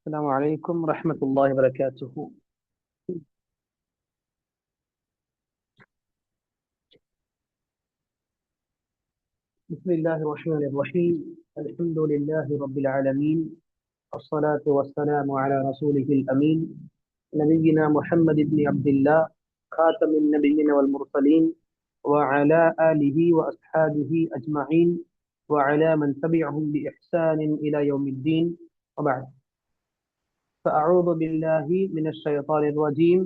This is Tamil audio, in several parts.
السلام عليكم ورحمة الله وبركاته. بسم الله الرحمن الرحيم. الحمد لله رب العالمين. الصلاة والسلام على رسوله الأمين نبينا محمد بن عبد الله خاتم النبيين والمرسلين وعلى آله وأصحابه أجمعين وعلى من تبعهم بإحسان إلى يوم الدين وبعد. فأعوذ بالله من الشيطان الرجيم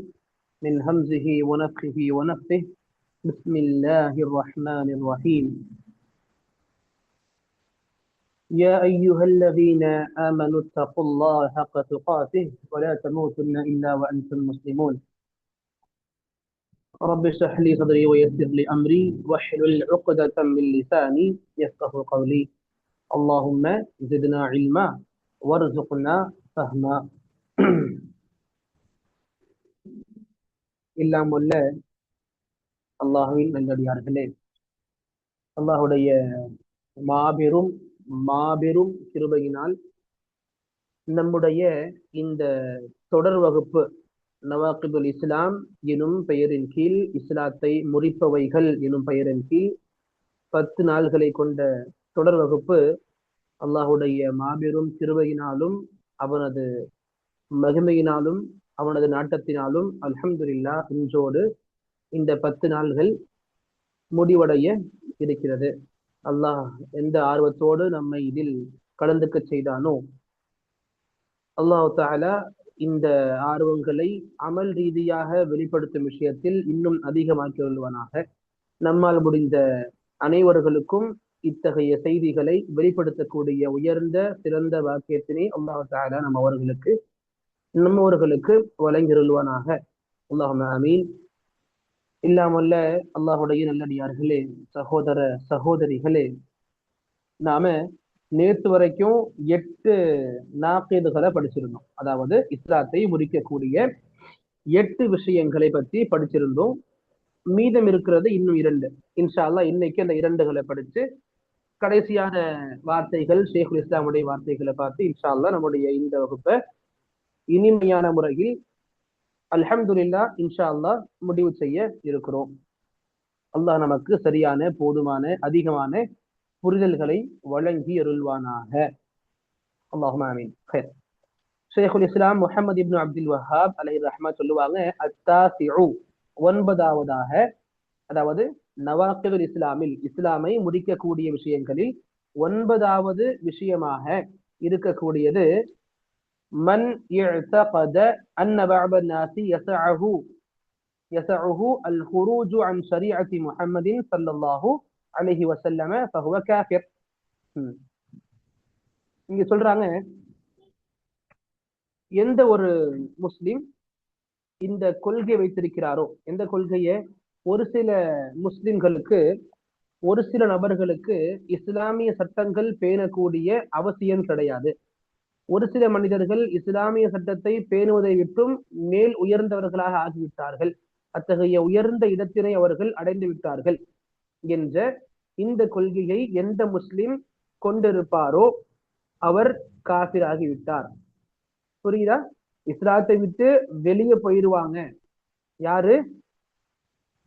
من همزه ونفخه ونفثه. بسم الله الرحمن الرحيم. يا أيها الذين آمنوا اتقوا الله حق تقاته ولا تموتن إلا وأنتم مسلمون. رب اشرح لي صدري ويسر لي أمري واحلل عقدة من لساني يفقه قولي. اللهم زدنا علما وارزقنا فهما. இல்லாம் உள்ள அல்லாஹுவின் நல்லடியார்களே, அல்லாஹுடைய மாபெரும் மாபெரும் கிருபையினால் நம்முடைய இந்த தொடர் வகுப்பு நவாகிபுல் இஸ்லாம் எனும் பெயரின் கீழ், இஸ்லாத்தை முறிப்பவைகள் எனும் பெயரின் கீழ் 10 நாள்களை கொண்ட தொடர் வகுப்பு அல்லாஹுடைய மாபெரும் கிருபையினாலும் அவனது மகிமையினாலும் அவனது நாட்டத்தினாலும் அல்ஹம்துலில்லாஹ் இன்றோடு இந்த 10 நாள்கள் முடிவடைய இருக்கிறது. அல்லாஹ் எந்த ஆர்வத்தோடு நம்மை இதில் கலந்துக்க செய்தானோ அல்லாஹ் தஆலா இந்த ஆர்வங்களை அமல் ரீதியாக வெளிப்படுத்தும் விஷயத்தில் இன்னும் அதிகமாக்கி வருவானாக. நம்மால் முடிந்த அனைவர்களுக்கும் இத்தகைய செய்திகளை வெளிப்படுத்தக்கூடிய உயர்ந்த சிறந்த வாக்கியத்தினை அல்லாஹ் தஆலா நம்மவர்களுக்கு வழங்கிருள்வானாக. அல்லாஹும்ம ஆமீன். இல்லாமல்ல அல்லாஹுடைய நல்லடியார்களே, சகோதர சகோதரிகளே, நாம நேற்று வரைக்கும் 8 நாக்கீதுகளை படிச்சிருந்தோம். அதாவது இஸ்லாத்தை முறிக்கக்கூடிய 8 விஷயங்களை பற்றி படிச்சிருந்தோம். மீதம் இருக்கிறது இன்னும் 2. இன்ஷா அல்லாஹ் இன்னைக்கு அந்த 2களை படிச்சு கடைசியான வார்த்தைகள் ஷேகுல் இஸ்லாமுடைய வார்த்தைகளை பார்த்து இன்ஷா அல்லாஹ் நம்முடைய இந்த வகுப்பை இனிமையான முறையில் அல்ஹம்துலில்லாஹ் இன்ஷா அல்லாஹ் முடிவு செய்ய இருக்கிறோம். அல்லாஹ் நமக்கு சரியான போதுமான அதிகமான புரிதல்களை வழங்கி அருள்வானாக. அல்லாஹும்ம ஆமீன். ஷேகுல் இஸ்லாம் முஹம்மது இப்னு அப்துல் வஹாப் அலைஹி ரஹ்மத் சொல்லுவாங்க, அத்தாசிஉ 9வதாக, அதாவது நவாகிதுல் இஸ்லாமில் இஸ்லாமை முடிக்கக்கூடிய விஷயங்களில் 9வது விஷயமாக இருக்கக்கூடியது மன் இஅ்தகத அன்ன பஅத الناس يسعه الخروج عن شريعة محمد صلى الله عليه وسلم فهو كافر. இங்க சொல்றாங்க, எந்த ஒரு முஸ்லிம் இந்த கொள்கை வைத்திருக்கிறாரோ, எந்த கொள்கையை ஒரு சில முஸ்லிம்களுக்கு ஒரு சில நபர்களுக்கு இஸ்லாமிய சட்டங்கள் பேணக்கூடிய அவசியம் கிடையாது. ஒரு சில மனிதர்கள் இஸ்லாமிய சட்டத்தை பேணுவதை விட்டும் மேல் உயர்ந்தவர்களாக ஆகிவிட்டார்கள், அத்தகைய உயர்ந்த இடத்தினை அவர்கள் அடைந்து விட்டார்கள் என்ற இந்த கொள்கையை எந்த முஸ்லிம் கொண்டிருப்பாரோ அவர் காஃபிர் ஆகிவிட்டார். புரியுதா? இஸ்லாத்தை விட்டு வெளியே போயிடுவாங்க யாரு?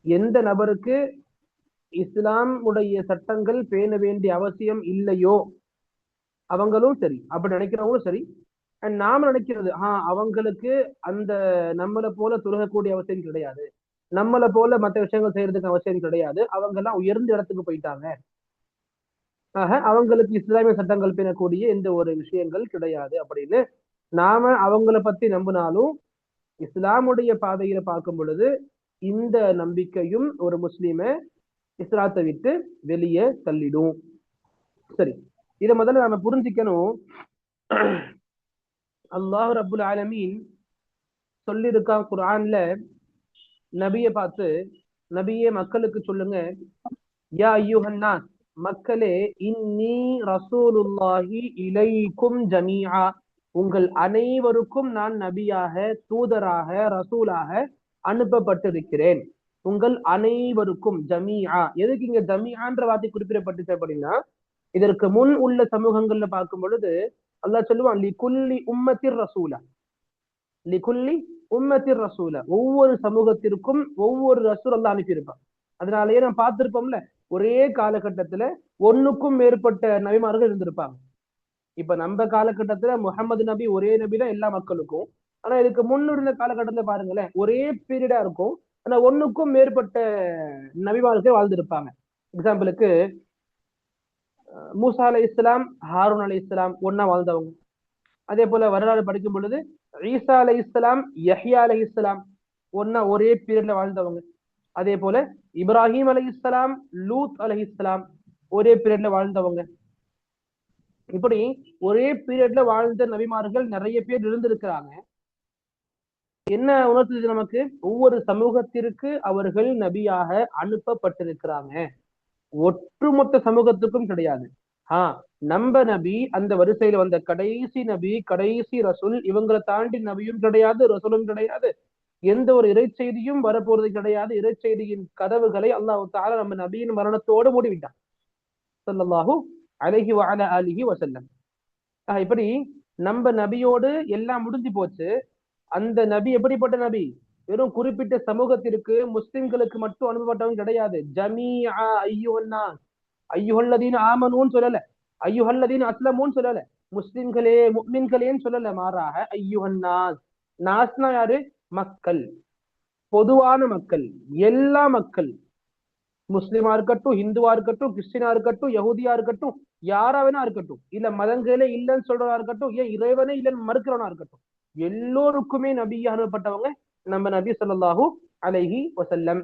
எந்த நபருக்கு இஸ்லாம் உடைய சட்டங்கள் பேண வேண்டிய அவசியம் இல்லையோ அவங்களும் சரி, அப்படி நினைக்கிறவங்களும் சரி, நாம நினைக்கிறது அவங்களுக்கு அந்த நம்மளை போல துறகக்கூடிய அவசியம் கிடையாது, நம்மளை போல மற்ற விஷயங்கள் செய்யறதுக்கு அவசியம் கிடையாது, அவங்க எல்லாம் உயர்ந்த இடத்துக்கு போயிட்டாங்க, அவங்களுக்கு இஸ்லாமிய சட்டங்கள் பேணக்கூடிய எந்த ஒரு விஷயங்கள் கிடையாது அப்படின்னு நாம அவங்கள பத்தி நம்பினாலும் இஸ்லாமுடைய பாதையில பார்க்கும் பொழுது இந்த நம்பிக்கையும் ஒரு முஸ்லிமை இஸ்லாத்தை விட்டு வெளியே தள்ளிடும். சரி, இதை முதல்ல நாம புரிஞ்சுக்கணும். அல்லாஹ் ரப்புல் ஆலமீன் சொல்லியிருக்கான் குர்ஆன்ல, நபியை பார்த்து, நபியே மக்களுக்கு சொல்லுங்க, யா அய்யுஹன்னாஸ், மக்களே, இன்னி ரசூலுல்லாஹி இலைக்கும் ஜமீஆ, உங்கள் அனைவருக்கும் நான் நபியாக, தூதராக, ரசூலாக அனுப்பப்பட்டிருக்கிறேன். உங்கள் அனைவருக்கும் ஜமீஆ. எதுக்கு இங்க ஜமீஆன்ற வார்த்தை குறிப்பிடப்பட்டுச்சு அப்படின்னா, இதற்கு முன் உள்ள சமூகங்கள்ல பார்க்கும் பொழுது அல்லாஹ் சொல்லுவான் லிகுல்லி உம்மத்திர் ரசூலா, லிகுல்லி உம்மத்திர் ரசூலா, ஒவ்வொரு சமூகத்திற்கும் ஒவ்வொரு ரசூல் அல்லாஹ் அனுப்பியிருப்பான். அதனாலேயே நம்ம பார்த்திருப்போம்ல, ஒரே காலகட்டத்துல ஒண்ணுக்கும் மேற்பட்ட நபிமார்கள் இருந்திருப்பாங்க. இப்ப நம்ம காலகட்டத்துல முகமது நபி ஒரே நபி தான் எல்லா மக்களுக்கும். ஆனா இதுக்கு முன்னிருந்த காலகட்டத்துல பாருங்களேன், ஒரே பீரியடா இருக்கும், ஆனா ஒண்ணுக்கும் மேற்பட்ட நபிமார்கள் வாழ்ந்திருப்பாங்க. எக்ஸாம்பிளுக்கு மூசா அலை இஸ்லாம், ஹாரூன் அலை இஸ்லாம் ஒன்னா வாழ்ந்தவங்க. அதே போல வரலாறு படிக்கும் பொழுது ஈசா அலை இஸ்லாம், யஹ்யா அலை இஸ்லாம் ஒன்னா ஒரே பீரியட்ல வாழ்ந்தவங்க. அதே போல இப்ராஹிம் அலை இஸ்லாம், லூத் அலை இஸ்லாம் ஒரே பீரியட்ல வாழ்ந்தவங்க. இப்படி ஒரே பீரியட்ல வாழ்ந்த நபிமார்கள் நிறைய பேர் இருந்திருக்கிறாங்க. என்ன உணர்த்துது நமக்கு? ஒவ்வொரு சமூகத்திற்கு அவர்கள் நபியாக அனுப்பப்பட்டிருக்கிறாங்க, ஒட்டுமொத்த சமூகத்துக்கும் கிடையாது. நம்ம நபி அந்த வரிசையில வந்த கடைசி நபி, கடைசி ரசூல். இவங்களை தாண்டி நபியும் கிடையாது, ரசூலும் கிடையாது, எந்த ஒரு இறைச்செய்தியும் வரப்போறது கிடையாது. இறைச்செய்தியின் கதவுகளை அல்லாஹ் தஆலா நம்ம நபியின் மரணத்தோடு மூடிவிட்டான் ஸல்லல்லாஹு அலைஹி வஅலா ஆலிஹி வஸல்லம். இப்படி நம்ம நபியோடு எல்லாம் முடிஞ்சு போச்சு. அந்த நபி எப்படிப்பட்ட நபி? வெறும் குறிப்பிட்ட சமூகத்திற்கு, முஸ்லிம்களுக்கு மட்டும் அனுப்பப்பட்டவங்க கிடையாது. ஜமீஆ அய்யுஹன்னாஸ், ஐயுஹல்லதீன ஆமனூன்னு சொல்லல, ஐயுஹல்லதீன அஸ்லமூன்னு சொல்லல, முஸ்லிம்களே முஃமின்களேன்னு சொல்லல, மாறாக ஐயுஹன்னாஸ். நாஸ்னா யாரு? மக்கள், பொதுவான மக்கள், எல்லா மக்கள். முஸ்லிமா இருக்கட்டும், ஹிந்துவா இருக்கட்டும், கிறிஸ்டினா இருக்கட்டும், யஹூதியா இருக்கட்டும், யாரா வேணா இருக்கட்டும், இல்ல மதங்களே இல்லைன்னு சொல்றதா இருக்கட்டும், ஏன் இறைவனே இல்லைன்னு மறுக்கிறவனா இருக்கட்டும், எல்லோருக்குமே நபியா அனுப்பப்பட்டவங்க நம்ம நபி ஸல்லல்லாஹு அலைஹி வஸல்லம்.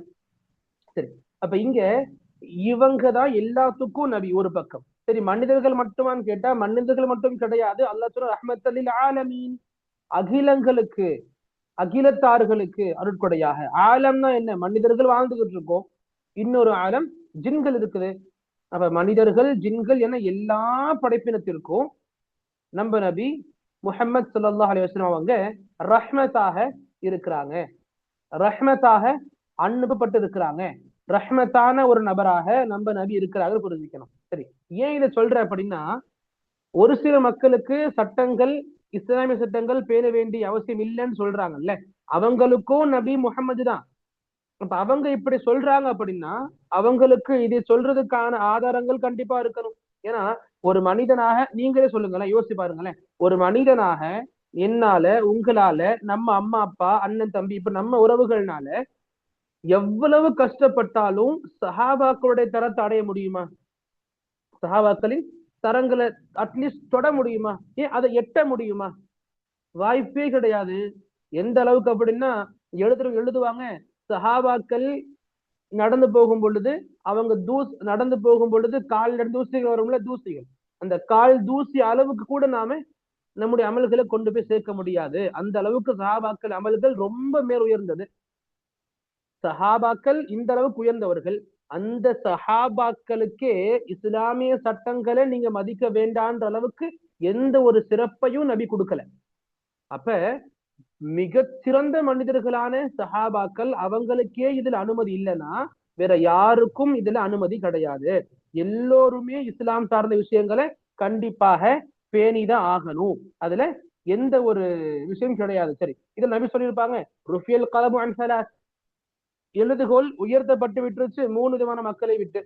சரி, அப்ப இங்க இவங்க தான் எல்லாத்துக்கும் நபி ஒரு பக்கம். சரி, மனிதர்கள் மட்டுமான்னு கேட்டா மனிதர்கள் மட்டும் கிடையாது. அல்லாஹ் சொல்ற ரஹ்மத்தல் லில் ஆலமீன், அகிலங்களுக்கு, அகிலத்தார்களுக்கு அருட்கொடையாக. ஆலம்னா என்ன? மனிதர்கள் வாழ்ந்துகிட்டு இருக்கோம், இன்னொரு ஆலம் ஜின்கள் இருக்குது. அப்ப மனிதர்கள், ஜின்கள் என எல்லா படைப்பினத்திற்கும் நம்ம நபி முஹம்மது ஸல்லல்லாஹு அலைஹி வஸல்லம் அவங்க ரஹ்மத்தாக இருக்கிறாங்க, ரஹ்மத்தாக அனுப்பப்பட்டு இருக்கிறாங்க, ரஹ்மத்தான ஒரு நபராக நம்ம நபி இருக்கிறாங்க புரிஞ்சுக்கணும். சரி, ஏன் இதை சொல்றேன் அப்படின்னா, ஒரு சில மக்களுக்கு சட்டங்கள், இஸ்லாமிய சட்டங்கள் பேண வேண்டிய அவசியம் இல்லைன்னு சொல்றாங்கல்ல, அவங்களுக்கும் நபி முஹம்மது தான். அப்ப அவங்க இப்படி சொல்றாங்க அப்படின்னா அவங்களுக்கு இதை சொல்றதுக்கான ஆதாரங்கள் கண்டிப்பா இருக்கணும். ஏன்னா ஒரு மனிதனாக நீங்களே சொல்லுங்களேன், யோசிச்சு பாருங்களேன், ஒரு மனிதனாக என்னால, உங்களால, நம்ம அம்மா அப்பா அண்ணன் தம்பி, இப்ப நம்ம உறவுகள்னால எவ்வளவு கஷ்டப்பட்டாலும் சஹாபாக்களுடைய தரத்தை அடைய முடியுமா? சஹாபாக்களின் தரங்களை அட்லீஸ்ட் தொட முடியுமா? ஏன் அதை எட்ட முடியுமா? வாய்ப்பே கிடையாது. எந்த அளவுக்கு அப்படின்னா, எழுதுவாங்க, சஹாபாக்கள் நடந்து போகும் பொழுது, அவங்க நடந்து போகும் பொழுது கால் தூசிகள் வரும்ல, தூசிகள், அந்த கால் தூசி அளவுக்கு கூட நாம நம்முடைய அமல்களை கொண்டு போய் சேர்க்க முடியாது. அந்த அளவுக்கு சஹாபாக்கள் அமல்கள் ரொம்ப மேல் உயர்ந்தது. சஹாபாக்கள் இந்த அளவுக்கு உயர்ந்தவர்கள். அந்த சஹாபாக்களுக்கே இஸ்லாமிய சட்டங்களை நீங்க மதிக்க வேண்டான்ற அளவுக்கு எந்த ஒரு சிறப்பையும் நபி கொடுக்கல. அப்ப மிக சிறந்த மனிதர்களான சஹாபாக்கள், அவங்களுக்கே இதுல அனுமதி இல்லைன்னா வேற யாருக்கும் இதுல அனுமதி கிடையாது. எல்லோருமே இஸ்லாம் சார்ந்த விஷயங்களை கண்டிப்பாக பேணிதான் ஆகணும், அதுல எந்த ஒரு விஷயம் கிடையாது. சரி, இதில் நபி சொல்லியிருப்பாங்க, ருஃபியல் கலமு அன் ஸலாஸ், எழுதுகோல் உயர்த்தப்பட்டு விட்டுருச்சு 3 விதமான மக்களை விட்டு,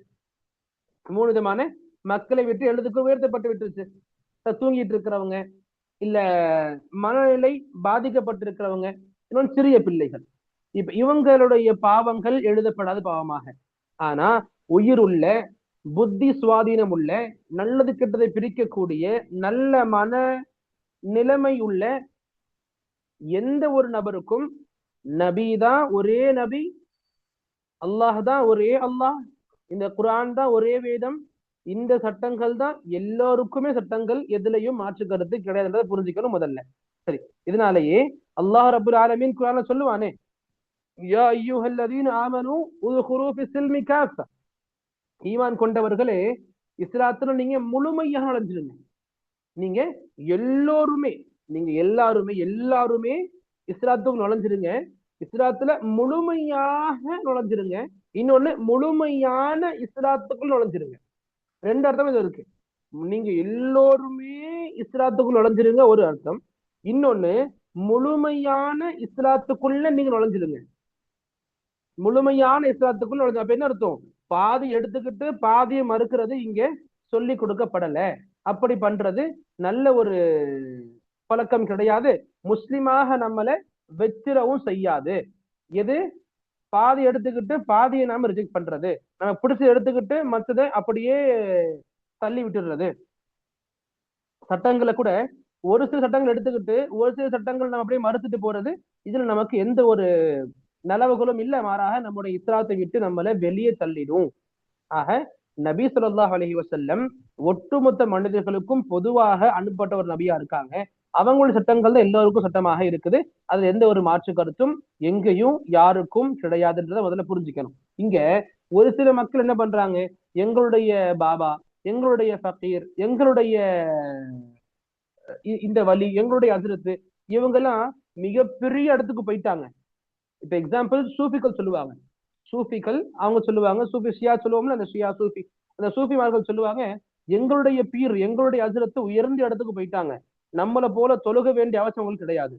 3 விதமான மக்களை விட்டு எழுதுகோல் உயர்த்தப்பட்டு விட்டுருச்சு. தூங்கிட்டு இருக்கிறவங்க, இல்ல மனநிலை பாதிக்கப்பட்டிருக்கிறவங்க, இன்னொன்று சிறிய பிள்ளைகள். இப்ப இவங்களுடைய பாவங்கள் எழுதப்படாத பாவமாக. ஆனா உயிருள்ள, புத்தி சுவாதீனம் உள்ள, நல்லது கெட்டதை பிரிக்கக்கூடிய, நல்ல மன நிலைமை உள்ள எந்த ஒரு நபருக்கும் நபி தான் ஒரே நபி, அல்லாஹ் தான் ஒரே அல்லாஹ், இந்த குர்ஆன் தான் ஒரே வேதம், இந்த சட்டங்கள் தான் எல்லோருக்குமே சட்டங்கள், எதுலையும் மாற்று கருத்து கிடையாதுன்றதை புரிஞ்சுக்கணும் முதல்ல. சரி, இதனாலேயே அல்லாஹ் ரப்புல் ஆலமீன் குர்ஆன்ல சொல்லுவானே, யா அய்யுஹல்லதீன ஆமனூ உத்குலூ ஃபிஸ்ஸில்மி காஃபா, ஈமான் கொண்டவர்களே இஸ்லாத்துல நீங்க முழுமையாக நுழைஞ்சிருங்க. நீங்க எல்லோருமே, நீங்க எல்லாருமே இஸ்லாத்துக்கு நுழைஞ்சிருங்க. இஸ்லாத்துல முழுமையாக நுழைஞ்சிருங்க. இன்னொன்னு, முழுமையான இஸ்லாத்துக்குள் நுழைஞ்சிருங்க. ரெண்டு அர்த்தம் இது இருக்கு. நீங்க எல்லோருமே இஸ்லாத்துக்குள் நுழைஞ்சிருங்க ஒரு அர்த்தம். இன்னொன்னு, முழுமையான இஸ்லாத்துக்குள்ள நீங்க நுழைஞ்சிருங்க. முழுமையான இஸ்லாத்துக்குள் நுழைஞ்ச அப்ப என்ன அர்த்தம்? பாதி எடுத்துக்கிட்டு பாதியை மறுக்கிறது இங்க சொல்லி கொடுக்கப்படல. அப்படி பண்றது நல்ல ஒரு பழக்கம் கிடையாது. முஸ்லிமாக நம்மளை வெச்சிரவும் செய்யாது. எது? பாதி எடுத்துக்கிட்டு பாதியை நாம ரிஜெக்ட் பண்றது, நம்ம பிடிச்சி எடுத்துக்கிட்டு மற்றதை அப்படியே தள்ளி விட்டுடுறது. சட்டங்களை கூட ஒரு சில சட்டங்கள் எடுத்துக்கிட்டு ஒரு சில சட்டங்கள் நம்ம அப்படியே மறுத்துட்டு போறது, இதுல நமக்கு எந்த ஒரு நலவுகளும் இல்ல. மாறாக நம்முடைய இஸ்லாத்தை விட்டு நம்மளை வெளியே தள்ளிடும். ஆக நபி ஸல்லல்லாஹு அலைஹி வஸல்லம் ஒட்டுமொத்த மனிதர்களுக்கும் பொதுவாக அனுப்பப்பட்ட ஒரு நபியா இருக்காங்க. அவங்களுடைய சட்டங்கள் தான் எல்லோருக்கும் சட்டமாக இருக்குது. அதுல எந்த ஒரு மாற்று கருத்தும் எங்கேயும் யாருக்கும் கிடையாதுன்றதை முதல்ல புரிஞ்சுக்கணும். இங்க ஒரு சில மக்கள் என்ன பண்றாங்க, எங்களுடைய பாபா, எங்களுடைய ஃபகீர், எங்களுடைய இந்த வழி, எங்களுடைய ஹஜ்ரத், இவங்க எல்லாம் மிகப்பெரிய இடத்துக்கு போயிட்டாங்க. இப்ப எக்ஸாம்பிள் சூஃபிகள் சொல்லுவாங்க. சூஃபிகள் அவங்க சொல்லுவாங்க, சூஃபி ஷியா சொல்லுவோம்ல, அந்த ஷியா சூஃபி, அந்த சூஃபிமார்கள் சொல்லுவாங்க, எங்களுடைய பீர், எங்களுடைய ஹஜ்ரத் உயர்ந்த இடத்துக்கு போயிட்டாங்க. நம்மளை போல தொழுக வேண்டிய அவசியம் கிடையாது.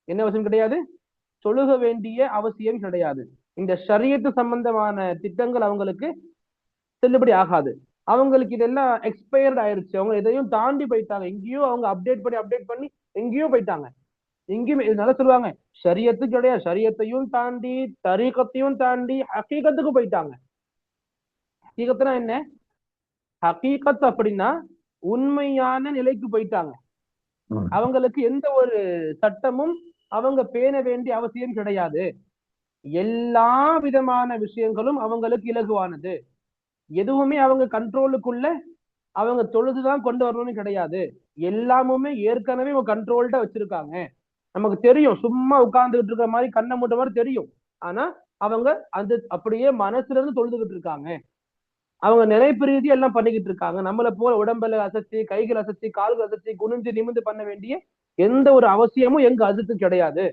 என்ன அவசியம் கிடையாது? தொழுக வேண்டிய அவசியம் கிடையாது. இந்த ஷரியத்து சம்பந்தமான திட்டங்கள் அவங்களுக்கு செல்லுபடி ஆகாது. அவங்களுக்கு இதெல்லாம் எக்ஸ்பயர்ட் ஆயிருச்சு. அவங்க எதையும் தாண்டி போயிட்டாங்க. எங்கேயோ அவங்க அப்டேட் பண்ணி எங்கேயோ போயிட்டாங்க. எங்கேயுமே இதனால சொல்லுவாங்க, ஷரியத்து கிடையாது, ஷரியத்தையும் தாண்டி தரீகத்தையும் தாண்டி ஹகீகத்துக்கு போயிட்டாங்க. ஹகீகத்னா என்ன? ஹகீகத் அப்படின்னா உண்மையான நிலைக்கு போயிட்டாங்க. அவங்களுக்கு எந்த ஒரு சட்டமும் அவங்க பேண வேண்டிய அவசியம் கிடையாது. எல்லா விதமான விஷயங்களும் அவங்களுக்கு இலகுவானது. எதுவுமே அவங்க கண்ட்ரோலுக்குள்ள அவங்க தொழுதுதான் கொண்டு வரணும்னு கிடையாது. எல்லாமுமே ஏற்கனவே கண்ட்ரோல்டா வச்சிருக்காங்க. நமக்கு தெரியும், சும்மா உட்கார்ந்துகிட்டு இருக்கிற மாதிரி கண்ணை மூட்ட மாதிரி தெரியும். ஆனா அவங்க அந்த அப்படியே மனசுல இருந்து தொழுதுகிட்டு இருக்காங்க. அவங்க நினைப்பு ரீதியா எல்லாம் பண்ணிக்கிட்டு இருக்காங்க. நம்மளை போல உடம்புல அசைச்சு, கைகள் அசைச்சு, கால்கள் அசைச்சு, குனிஞ்சு நிமிந்து பண்ண வேண்டிய எந்த ஒரு அவசியமும் எங்க அதுக்கு கிடையாது.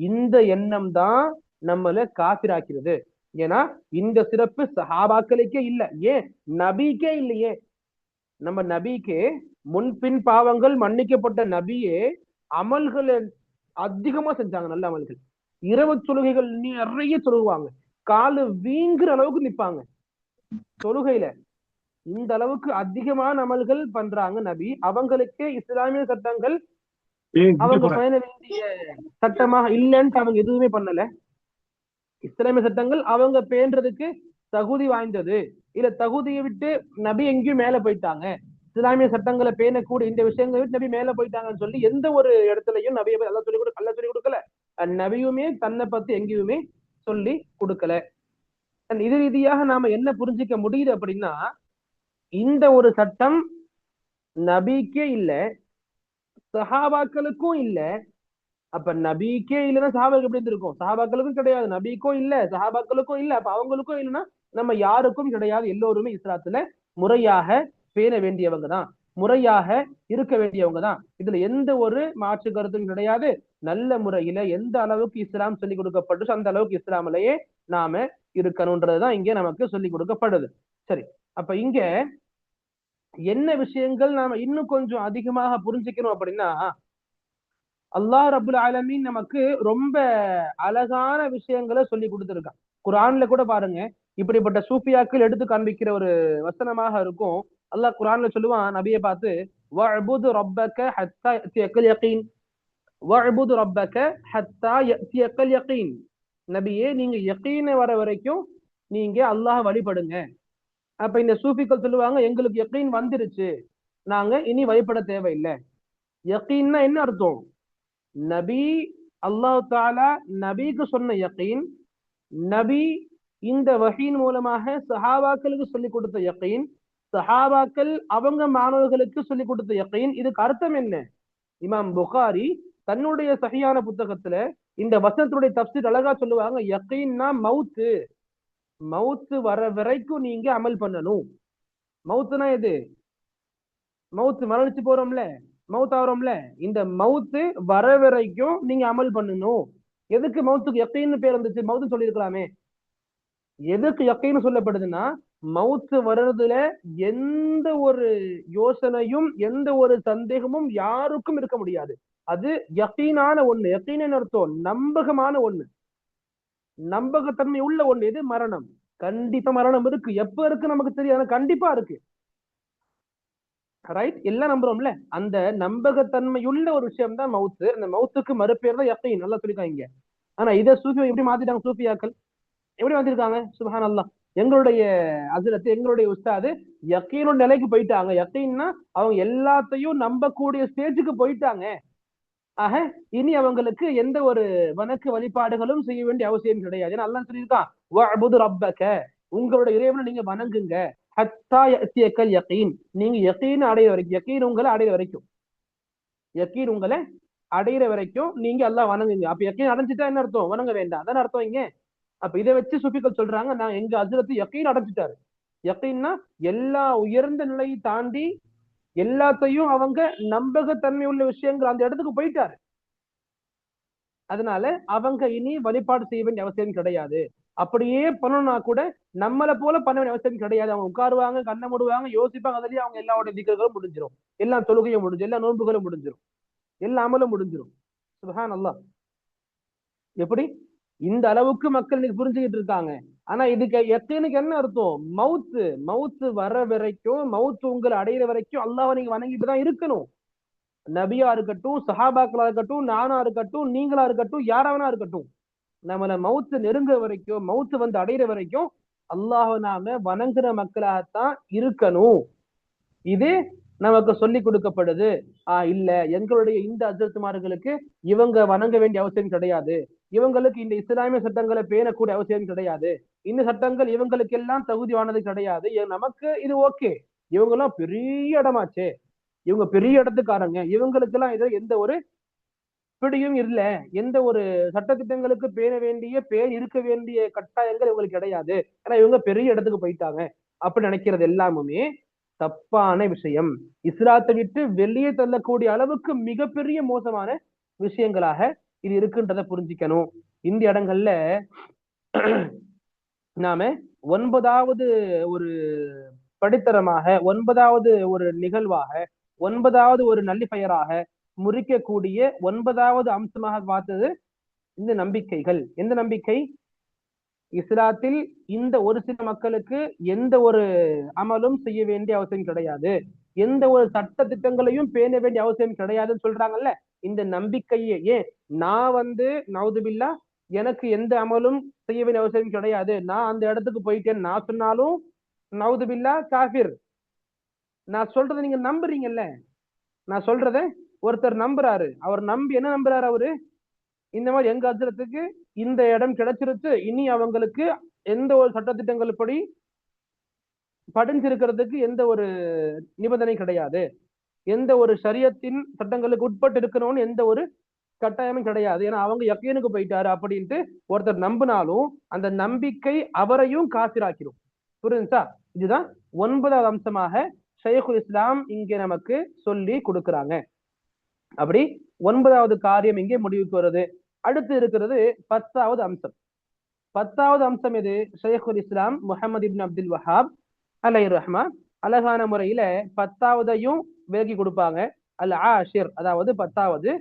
இந்த எண்ணம் தான் நம்மள காபிராக்கிறது. ஏன்னா இந்த சிறப்பு சஹாபாக்களுக்கே இல்ல, ஏன் நபிக்கே இல்லையே. நம்ம நபிக்கே முன்பின் பாவங்கள் மன்னிக்கப்பட்ட நபியே அமல்கள் அதிகமா செஞ்சாங்க. நல்ல அமல்கள், இரவு தொழுகைகள் நிறைய சொல்லுவாங்க, காலு வீங்குற அளவுக்கு நிப்பாங்க தொழுகையில. இந்த அளவுக்கு அதிகமான அமல்கள் பண்றாங்க நபி. அவங்களுக்கே இஸ்லாமிய சட்டங்கள் அவங்க பயண வேண்டிய சட்டமாக இல்லைன்ட்டு அவங்க எதுவுமே பண்ணல. இஸ்லாமிய சட்டங்கள் அவங்க பேன்றதுக்கு தகுதி வாய்ந்தது. இல்ல தகுதியை விட்டு நபி எங்கேயும் மேல போயிட்டாங்க, இஸ்லாமிய சட்டங்களை பேணக்கூடிய இந்த விஷயங்களை விட்டு நபி மேல போயிட்டாங்கன்னு சொல்லி எந்த ஒரு இடத்துலயும் நபியை அல்ல சொல்லி கொடுக்கல. நபியுமே தன்னை பத்தி எங்கேயுமே சொல்லி கொடுக்கல. இது ரீதியாக நாம என்ன புரிஞ்சிக்க முடியுது அப்படின்னா, இந்த ஒரு சட்டம் நபிக்கே இல்ல, சஹாபாக்களுக்கும் இல்ல. அப்ப நபிக்கே இல்லைன்னா சஹாபாக்கள் எப்படி இருக்கும்? சஹாபாக்களுக்கும் கிடையாது, நபிக்கும் இல்ல, சஹாபாக்களுக்கும் இல்ல. அப்ப அவங்களுக்கும் இல்லைன்னா நம்ம யாருக்கும் கிடையாது. எல்லோருமே இஸ்லாத்துல முறையாக பேண வேண்டியவங்க தான், முறையாக இருக்க வேண்டியவங்க தான். இதுல எந்த ஒரு மாற்று கருத்தும் கிடையாது. நல்ல முறையில எந்த அளவுக்கு இஸ்லாம் சொல்லிக் கொடுக்கப்பட்டு அந்த அளவுக்கு இஸ்லாமிலேயே நாம இருக்கணும்ன்றதுதான் இங்க நமக்கு சொல்லிக் கொடுக்கப்படுது. சரி, அப்ப இங்க என்ன விஷயங்கள் நாம இன்னும் கொஞ்சம் அதிகமாக புரிஞ்சுக்கணும் அப்படின்னா, அல்லாஹ் ரபுல் ஆலமீன் நமக்கு ரொம்ப அழகான விஷயங்களை சொல்லி கொடுத்திருக்கான். குரான்ல கூட பாருங்க, இப்படிப்பட்ட சூஃபியாக்கள் எடுத்து காண்பிக்கிற ஒரு வசனமாக இருக்கும். அல்லாஹ் குரான்ல சொல்லுவான் நபியை பார்த்து, வஅபுது ரப்பக ஹத்தா யஅத்தியக்கல் யகீன், வஅபுது ரப்பக ஹத்தா யஅத்தியக்கல் யகீன். நபியே, நீங்க யகீன் வர வரைக்கும் நீங்க அல்லாஹ் வழிபடுங்க. அப்ப இந்த சூஃபிக்கள் சொல்லுவாங்க, எங்களுக்கு யகீன் வந்துருச்சு, நாங்க இனி வழிபட தேவையில்லை. யகீன்னா என்ன அர்த்தம்? நபி அல்லாஹ் தாலா நபிக்கு சொன்ன யகீன், நபி இந்த வஹீன் மூலமாக சஹாபாக்களுக்கு சொல்லிக் கொடுத்த யகீன், சஹாபாக்கள் அவங்க மாணவர்களுக்கு சொல்லிக் கொடுத்த யகீன். இதுக்கு அர்த்தம் என்ன? இமாம் புகாரி தன்னுடைய சஹியான புத்தகத்துல இந்த வசனத்துடைய தஃப்சீர் அழகா சொல்லுவாங்க. யகீன்னா மவுத்து, மவுத்து வர வரைக்கும் நீங்க அமல் பண்ணணும். மவுத்துனா எது? மவுத்து மரணிச்சு போறோம்ல, மவுத் ஆகிறோம்ல, இந்த மவுத்து வர வரைக்கும் நீங்க அமல் பண்ணணும். எதுக்கு மவுத்துக்கு யக்கீன்னு பேர் வந்துச்சு? மவுத்து சொல்லியிருக்கலாமே. எதுக்கு யக்கீன்னு சொல்லப்படுதுன்னா, மவுத்து வர்றதுல எந்த ஒரு யோசனையும் எந்த ஒரு சந்தேகமும் யாருக்கும் இருக்க முடியாது. அது யகீனான ஒண்ணு. யகீன் அர்த்தம் நம்பகமான ஒண்ணு, நம்பகத்தன்மை உள்ள ஒண்ணு. இது மரணம். கண்டிப்பா மரணம் இருக்கு. எப்ப இருக்கு நமக்கு தெரியாது, கண்டிப்பா இருக்கு. ரைட், எல்லாம் நம்புறோம்ல. அந்த நம்பகத்தன்மையுள்ள ஒரு விஷயம் தான் மவுத்து. அந்த மவுத்துக்கு மறுபேர் தான் யகீன். நல்லா சொல்லிருக்காங்க. ஆனா இதை சூஃபி எப்படி மாத்திட்டாங்க? சூஃபியாக்கள் எப்படி வந்திருக்காங்க? சுபஹான் அல்லாஹ். எங்களுடைய ஹஜ்ரத், எங்களுடைய உஸ்தாது யக்கீனோட நிலைக்கு போயிட்டாங்க. யக்கீன்னா அவங்க எல்லாத்தையும் நம்பக்கூடிய ஸ்டேஜுக்கு போயிட்டாங்க. ஆக இனி அவங்களுக்கு எந்த ஒரு வணக்க வழிபாடுகளும் செய்ய வேண்டிய அவசியம் கிடையாது. ஏன்னா அல்லாஹ் சொல்லியிருக்கான், வஅபுது ரப்பக, உங்களோட இறைவனை நீங்க வணங்குங்க, ஹத்தா யஅத்தியக்கல் யகீன், நீங்க யகீன் அடையிற வரைக்கும், யகீன் உங்களை அடையிற வரைக்கும், யகீன் உங்களை அடையிற வரைக்கும் நீங்க அல்லாஹ் வணங்குங்க. அப்ப யகீன் அடைஞ்சிட்டா என்ன அர்த்தம்? வணங்க வேண்டாம் அதான அர்த்தம் இங்க. அப்ப இதை வச்சு சுஃபிகள் சொல்றாங்க, நான் எங்க ஹஜ்ரத் யகீன் அடைஞ்சிட்டாரு. யகீன்னா எல்லா உயர்ந்த நிலையை தாண்டி எல்லாத்தையும் அவங்க நம்பகத்தன்மை உள்ள விஷயங்கள் அந்த இடத்துக்கு போயிட்டாரு. அதனால அவங்க இனி வழிபாடு செய்ய வேண்டிய அவசியம் கிடையாது. அப்படியே பண்ணணும்னா கூட நம்மளை போல பண்ண வேண்டிய அவசியம் கிடையாது. அவங்க உட்காருவாங்க, கண்ணை மூடுவாங்க, யோசிப்பாங்க, அதுலயே அவங்க எல்லாவோட திக்கர்களும் முடிஞ்சிடும், எல்லா தொழுகையும் முடிஞ்சிடும், எல்லா நோன்புகளும் முடிஞ்சிடும், எல்லா அமலும் முடிஞ்சிடும். சுப்ஹான் அல்லாஹ். எப்படி இந்த அளவுக்கு மக்கள் இன்னைக்கு புரிஞ்சுக்கிட்டு இருக்காங்க. ஆனா இதுக்கு எத்தனைக்கு என்ன அர்த்தம்? மவுத்து, மவுத்து வர வரைக்கும், மவுத்து உங்களை அடையிற வரைக்கும் அல்லாஹ்வை நீங்க வணங்கிட்டு தான் இருக்கணும். நபியா இருக்கட்டும், சஹாபாக்களா இருக்கட்டும், நானா இருக்கட்டும், நீங்களா இருக்கட்டும், யாராவனா இருக்கட்டும், நம்மள மவுத்து நெருங்குற வரைக்கும், மவுத்து வந்து அடையிற வரைக்கும் அல்லாஹ்வை நாம வணங்குற மக்களாகத்தான் இருக்கணும். இது நமக்கு சொல்லி கொடுக்கப்படுது. இல்ல, எங்களுடைய இந்த ஹஜ்ரத்மார்களுக்கு இவங்க வணங்க வேண்டிய அவசியம் கிடையாது, இவங்களுக்கு இந்த இஸ்லாமிய சட்டங்களை பேணக்கூடிய அவசியம் கிடையாது, இந்த சட்டங்கள் இவங்களுக்கு எல்லாம் தகுதியானது கிடையாது, நமக்கு இது ஓகே, இவங்க எல்லாம் பெரிய இடமாச்சே, இவங்க பெரிய இடத்துக்காரங்க, இவங்களுக்கு எல்லாம் இது எந்த ஒரு பிடியும் இல்ல, எந்த ஒரு சட்டத்திட்டங்களுக்கு பேண வேண்டிய பேர் இருக்க வேண்டிய கட்டாயங்கள் இவங்களுக்கு கிடையாது, ஏன்னா இவங்க பெரிய இடத்துக்கு போயிட்டாங்க அப்படி நினைக்கிறது எல்லாமே தப்பான விஷயம். இஸ்லாத்தை விட்டு வெளியே தள்ளக்கூடிய அளவுக்கு மிகப்பெரிய மோசமான விஷயங்களாக இது இருக்குன்றத புரிஞ்சுக்கணும். இந்த இடங்கள்ல நாம 9வது ஒரு படித்தரமாக, 9வது ஒரு நிகழ்வாக, 9வது ஒரு நல்லிஃபயராக முறிக்கக்கூடிய 9வது அம்சமாக பார்த்தது இந்த நம்பிக்கைகள். எந்த நம்பிக்கை? இஸ்லாத்தில் இந்த ஒரு சில மக்களுக்கு எந்த ஒரு அமலும் செய்ய வேண்டிய அவசியம் கிடையாது, எந்த ஒரு சட்ட திட்டங்களையும் பேண வேண்டிய அவசியம் கிடையாதுன்னு சொல்றாங்கல்ல. இந்த நம்பிக்கையே ஏன் நான் வந்து நவுதுபில்லா எனக்கு எந்த அமலும் செய்ய வேண்டிய அவசியம் கிடையாது, நான் அந்த இடத்துக்கு போயிட்டேன்னு நான் சொன்னாலும் நவுதுபில்லா காஃபிர். நான் சொல்றதை நீங்க நம்புறீங்கல்ல, நான் சொல்றத ஒருத்தர் நம்புறாரு, அவர் நம்பி என்ன நம்புறாரு? அவரு இந்த மாதிரி எங்க ஹஜ்ரத்துக்கு இந்த இடம் கிடைச்சிருச்சு, இனி அவங்களுக்கு எந்த ஒரு சட்டத்திட்டங்கள் படி படிஞ்சிருக்கிறதுக்கு எந்த ஒரு நிபந்தனை கிடையாது, எந்த ஒரு ஷரியத்தின் சட்டங்களுக்கு உட்பட்டு இருக்கணும்னு எந்த ஒரு கட்டாயமும் கிடையாது, ஏன்னா அவங்க யக்கீனுக்கு போயிட்டாரு அப்படின்ட்டு ஒருத்தர் நம்பினாலும் அந்த நம்பிக்கை அவரையும் காசிராக்கிடும். புரிஞ்சுச்சா? இதுதான் 9வது அம்சமாக ஷைகுல் இஸ்லாம் இங்கே நமக்கு சொல்லி கொடுக்கிறாங்க. அப்படி 9வது காரியம் இங்கே முடிவுக்கு வருது. அடுத்து இருக்கிறது 10வது அம்சம். 10வது அம்சம் எது? ஷைகுல் இஸ்லாம் முஹம்மது இப்னு அப்துல் வஹாப் அலைஹி ரஹ்மா அழகான முறையில 10வதையும் விலக்கி கொடுப்பாங்க. அல் ஆஷிர், அதாவது 10வது,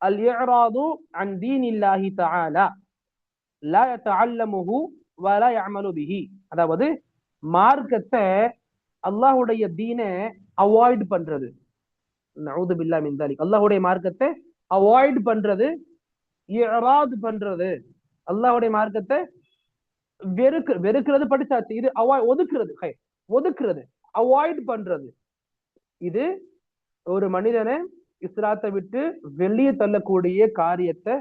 அல் இஅராது அன் தீனில்லாஹி தஆலா லா யதஅல்லமுஹு வ லா யஅமலு பிஹி, அதாவது மார்க்கத்தை, அல்லாஹ்வுடைய தீனை அவாய்ட் பண்றது. நஊது பில்லாஹ் மின் தலிக். அல்லாஹ்வுடைய மார்க்கத்தை அவாய்ட் பண்றது, இஅராத் பண்றது, அல்லாஹ்வுடைய மார்க்கத்தை வெறுக்கிறது படிச்சாச்சு. இது ஒதுக்குறது, ஒதுக்குறது, அவாய்ட் பண்றது. இது ஒரு மனிதனை இஸ்லாத்தை விட்டு வெளியே தள்ளக்கூடிய காரியத்தை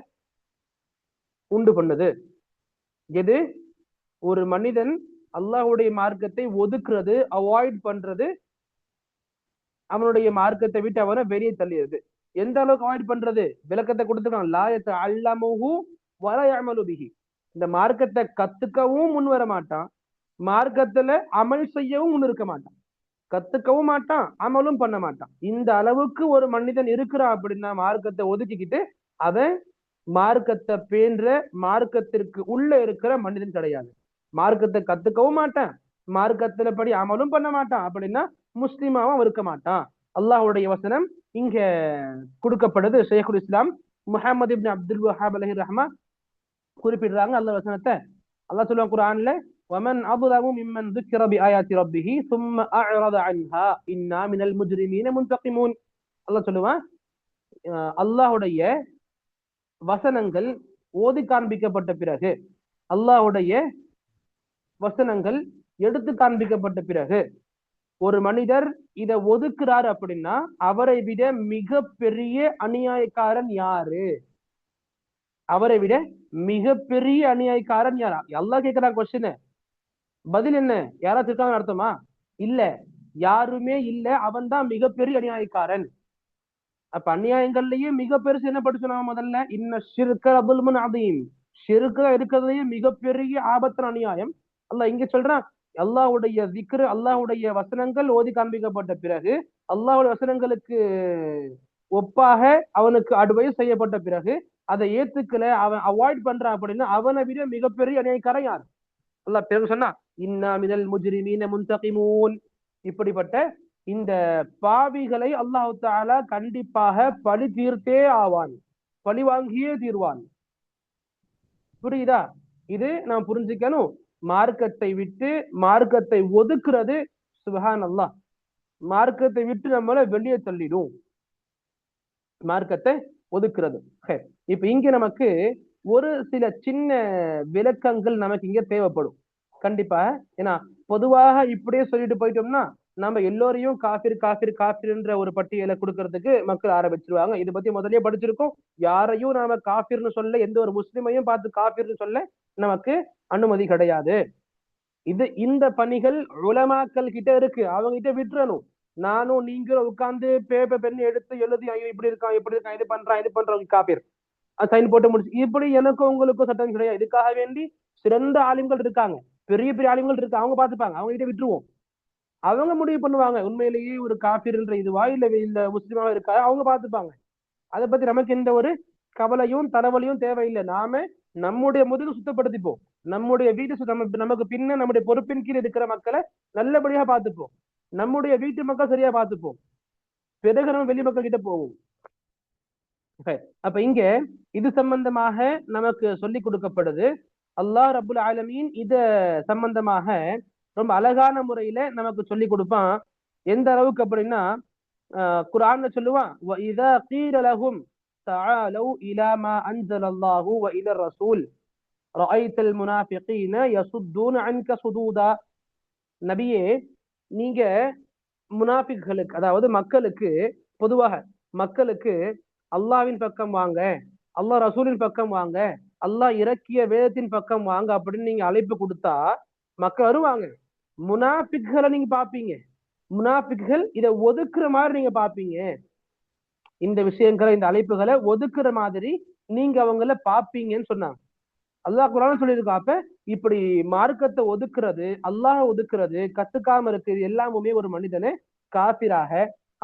உண்டு பண்ணுது. எது? ஒரு மனிதன் அல்லாஹ்வுடைய மார்க்கத்தை ஒதுக்குறது, அவாய்ட் பண்றது, அவனுடைய மார்க்கத்தை விட்டு அவனை வெளியே தள்ளியது. எந்த அளவுக்கு அவாய்ட் பண்றது? விளக்கத்தை கொடுத்துருக்கான். லா யதஅல்லமுஹு வ லா யஅமலு பிஹி, இந்த மார்க்கத்தை கத்துக்கவும் முன் வர மாட்டான், மார்க்கத்துல அமல் செய்யவும் முன் இருக்க மாட்டான், கத்துக்கவும் மாட்டான், அமலும் பண்ண மாட்டான். இந்த அளவுக்கு ஒரு மனிதன் இருக்கிறான் அப்படின்னா மார்க்கத்தை ஒதுக்கிக்கிட்டு அவன் மார்க்கத்தை பேன்ற, மார்க்கத்திற்கு உள்ள இருக்கிற மனிதன் கிடையாது. மார்க்கத்தை கத்துக்கவும் மாட்டான், மார்க்கத்துல படி அமலும் பண்ண மாட்டான் அப்படின்னா முஸ்லிமாவும் இருக்க மாட்டான். அல்லாஹ்வுடைய வசனம் இங்க கொடுக்கப்படுது. ஷேகுல் இஸ்லாம் முஹம்மது இப்னு அப்துல் வஹாப் அலைஹி ரஹ்மா குறிப்பிடுறாங்க அல்லாஹ் வசனத்தை. அல்லாஹ் சொல்லுவாங்க குர்ஆன்ல, ومن أظلم ممن ذكر بآيات ربه ثم أعرض عنها إنا من المجرمين منتقمون. அல்லாஹ் சொல்லுவான், அல்லாஹ்வுடைய வசனங்கள் ஓதி காண்பிக்கப்பட்ட பிறகு, அல்லாஹ்வுடைய வசனங்கள் எடுத்து காண்பிக்கப்பட்ட பிறகு ஒரு மனிதர் இதை ஒதுக்குறாரு அப்படின்னா அவரை விட மிக பெரிய அநியாயக்காரன் யாரு? அவரை விட மிக பெரிய அநியாயக்காரன் யாரா? அல்லாஹ் கேட்கிறான் கொஸ்டின். பதில் என்ன? யாராச்சும் இருக்காங்க அர்த்தமா? இல்ல, யாருமே இல்ல. அவன் தான் மிகப்பெரிய அநியாயக்காரன். அப்ப அநியாயங்கள்லயே மிக பெருசு என்ன பட்டு சொன்னாங்க முதல்ல? இன்ன ஷிர்க அபுல்முன் அதீம். ஷிர்க இருக்கிறதுலயே மிகப்பெரிய ஆபத்தான அநியாயம். அல்லாஹ் இங்க சொல்றான், அல்லாஹ்வுடைய திக்ர், அல்லாஹ்வுடைய வசனங்கள் ஓதி காண்பிக்கப்பட்ட பிறகு, அல்லாஹ்வுடைய வசனங்களுக்கு ஒப்பாக அவனுக்கு அட்வைஸ் செய்யப்பட்ட பிறகு அதை ஏத்துக்கல, அவன் அவாய்ட் பண்றான் அப்படின்னா அவனை விட மிகப்பெரிய அநியாயக்காரன் யார்? அல்லாஹ் பேரு சொன்னா, இன்னா மினல் முஜ்ரிமீன முன்தகிமூன். இப்படிப்பட்ட இந்த பாவிகளை அல்லாஹ் தஆலா கண்டிப்பாக பழி தீர்த்தே ஆவான், பழி வாங்கியே தீர்வான். புரியுதா? இது நாம் புரிஞ்சுக்கணும். மார்க்கத்தை விட்டு மார்க்கத்தை ஒதுக்குறது சுப்ஹானல்லாஹ், மார்க்கத்தை விட்டு நம்மள வெளியே தள்ளிடும். மார்க்கத்தை ஒதுக்குறது. இப்ப இங்க நமக்கு ஒரு சில சின்ன விளக்கங்கள் நமக்கு இங்க தேவைப்படும் கண்டிப்பா. ஏன்னா பொதுவாக இப்படியே சொல்லிட்டு போயிட்டோம்னா நம்ம எல்லோரையும் காஃபிர் காஃபிர் காஃபிர்ன்ற ஒரு பட்டியலை கொடுக்கறதுக்கு மக்கள் ஆரம்பிச்சிருவாங்க. இதை பத்தி முதலே படிச்சிருக்கோம். யாரையும் நாம காஃபிர்னு சொல்ல, எந்த ஒரு முஸ்லிமையும் பார்த்து காஃபிர்னு சொல்ல நமக்கு அனுமதி கிடையாது. இந்த பணிகள் உலமாக்கள் கிட்ட இருக்கு, அவங்க கிட்ட விட்டுறணும். நானும் நீங்களும் உட்கார்ந்து பேப்பர் பெண் எடுத்து எழுதி இப்படி இருக்கான் இப்படி இருக்கான் இது பண்றான் காப்பீர் சைன் போட்டு முடிச்சு, இப்படி எனக்கும் உங்களுக்கும் சட்டம் கிடையாது. இதுக்காக வேண்டி சிறந்த ஆளுங்கள் இருக்காங்க, பெரிய பெரிய ஆளுங்கள் இருக்கு, அவங்க பார்த்துப்பாங்க, அவங்க கிட்ட விட்டுருவோம். அவங்க முடிவு பண்ணுவாங்க உண்மையிலேயே ஒரு காப்பீர்ன்ற இதுவா இல்ல முஸ்லிமாவா இருக்கா, அவங்க பார்த்துப்பாங்க. அதை பத்தி நமக்கு எந்த ஒரு கவலையும் தலைவலியும் தேவையில்லை. நாம நம்முடைய முதல் சுத்தப்படுத்திப்போம், நம்முடைய வீட்டு நமக்கு பின்ன நம்முடைய பொறுப்பின் கீழ் இருக்கிற மக்களை நல்லபடியா பார்த்துப்போம், நம்முடைய வீட்டு மக்கள் சரியா பார்த்துப்போம், பிறகு நம்ம வெளி மக்கள் கிட்ட போவோம். அப்ப இங்க இது சம்பந்தமாக நமக்கு சொல்லி கொடுக்கப்படுது. அல்லாஹ் ரப்புல் ஆலமீன் இத சம்பந்தமாக ரொம்ப அழகான முறையில நமக்கு சொல்லி கொடுப்பான். எந்த அளவுக்கு அப்படின்னா குர்ஆன்ல சொல்லுவான், وَإِذَا قِيلَ لَهُمْ تَعَالَوْا إِلَى مَا أَنزَلَ اللَّهُ وَإِلَى الرَّسُولِ رَأَيْتَ الْمُنَافِقِينَ يَصُدُّونَ عَنْكَ صُدُودًا. நபியே, நீங்க முனாஃபிக்களுக்கு, அதாவது மக்களுக்கு, பொதுவாக மக்களுக்கு அல்லாஹ்வின் பக்கம் வாங்க, அல்லாஹ் ரசூலின் பக்கம் வாங்க, அல்லாஹ் இறக்கிய வேதத்தின் பக்கம் வாங்க அப்படின்னு நீங்க அழைப்பு கொடுத்தா மக்கள் வருவாங்க. முனாஃபிக்களை நீங்க பாப்பீங்க, முனாஃபிக்கள் இதை ஒதுக்குற மாதிரி நீங்க பாப்பீங்க, இந்த விஷயங்களை இந்த அழைப்புகளை ஒதுக்குற மாதிரி நீங்க அவங்கள பாப்பீங்கன்னு சொன்னாங்க. அல்லாஹ் குர்ஆன்ல சொல்லியிருக்கா. அப்ப இப்படி மார்க்கத்தை ஒதுக்குறது, அல்லாஹ் ஒதுக்குறது, கத்துக்காம இருக்குது எல்லாமே ஒரு மனிதனை காபிராக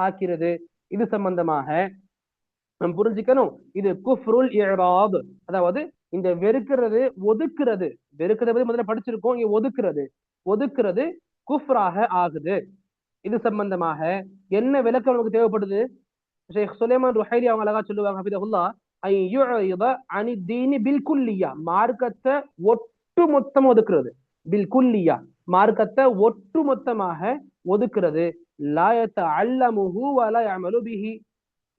ஆக்கிறது. இது சம்பந்தமாக நம்ம புரிஞ்சுக்கணும். இது குஃப்ருல் இராத், அதாவது இந்த வெறுக்கிறது ஒதுக்குறது, வெறுக்கிறது முதல்ல படிச்சிருக்கோம், இங்க ஒதுக்குறது குஃப்ராக ஆகுது. இது சம்பந்தமாக என்ன விளக்கம் நமக்கு தேவைப்படுது? ஷேக் சுலைமான் ருஹைலி அவங்க அழகா சொல்லுவாங்க, ஹஃபிதஹுல்லாஹ், மார்க்கத்தை ஒட்டு மொத்தம் ஒதுக்குறது, பில்குல்லியா மார்க்கத்தை ஒட்டு மொத்தமாக ஒதுக்குறது, லா யதஅல்லமுஹு வலா யஅமலு பிஹி,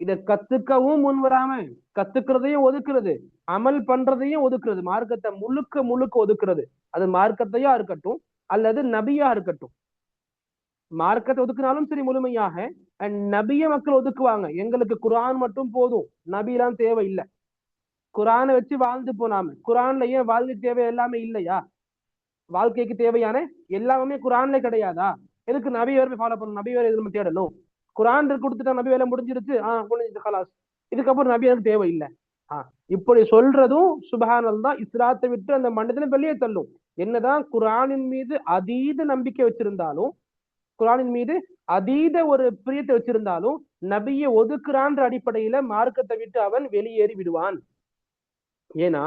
இத கத்துக்கவும் முன்வராம கத்துக்கிறதையும் ஒதுக்குறது, அமல் பண்றதையும் ஒதுக்குறது, மார்க்கத்தை முழுக்க முழுக்க ஒதுக்குறது. அது மார்க்கத்தையா இருக்கட்டும் அல்லது நபியா இருக்கட்டும். மார்க்கத்தை ஒதுக்குனாலும் சரி முழுமையாக, நபிய மக்கள் ஒதுக்குவாங்க. எங்களுக்கு குர்ஆன் மட்டும் போதும், நபிலாம் தேவையில்லை, குர்ஆனை வச்சு வாழ்ந்து போனாம, குர்ஆன்ல ஏன் வாழ்க்கை தேவை எல்லாமே இல்லையா? வாழ்க்கைக்கு தேவையான எல்லாமே குர்ஆன்ல கிடையாதா? எதுக்கு நபி வேற ஃபாலோ பண்ணணும், நபி வேற எதுவும் தேடணும்? குர்ஆன் கொடுத்துட்டா நபி வேலை முடிஞ்சிருச்சு, முடிஞ்சிருச்சு கலாஸ், இதுக்கப்புறம் நபி எனக்கு தேவையில்லை. இப்படி சொல்றதும் சுப்ஹானல்லாஹ் இஸ்லாத்தை விட்டு அந்த மனிதனை வெளியே தள்ளும். என்னதான் குர்ஆனின் மீது அதீத நம்பிக்கை வச்சிருந்தாலும், குர்ஆனின் மீது அதீத ஒரு பிரியத்தை வச்சிருந்தாலும், நபியை ஒதுக்குறான்ற அடிப்படையில மார்க்கத்தை விட்டு அவன் வெளியேறி விடுவான். ஏன்னா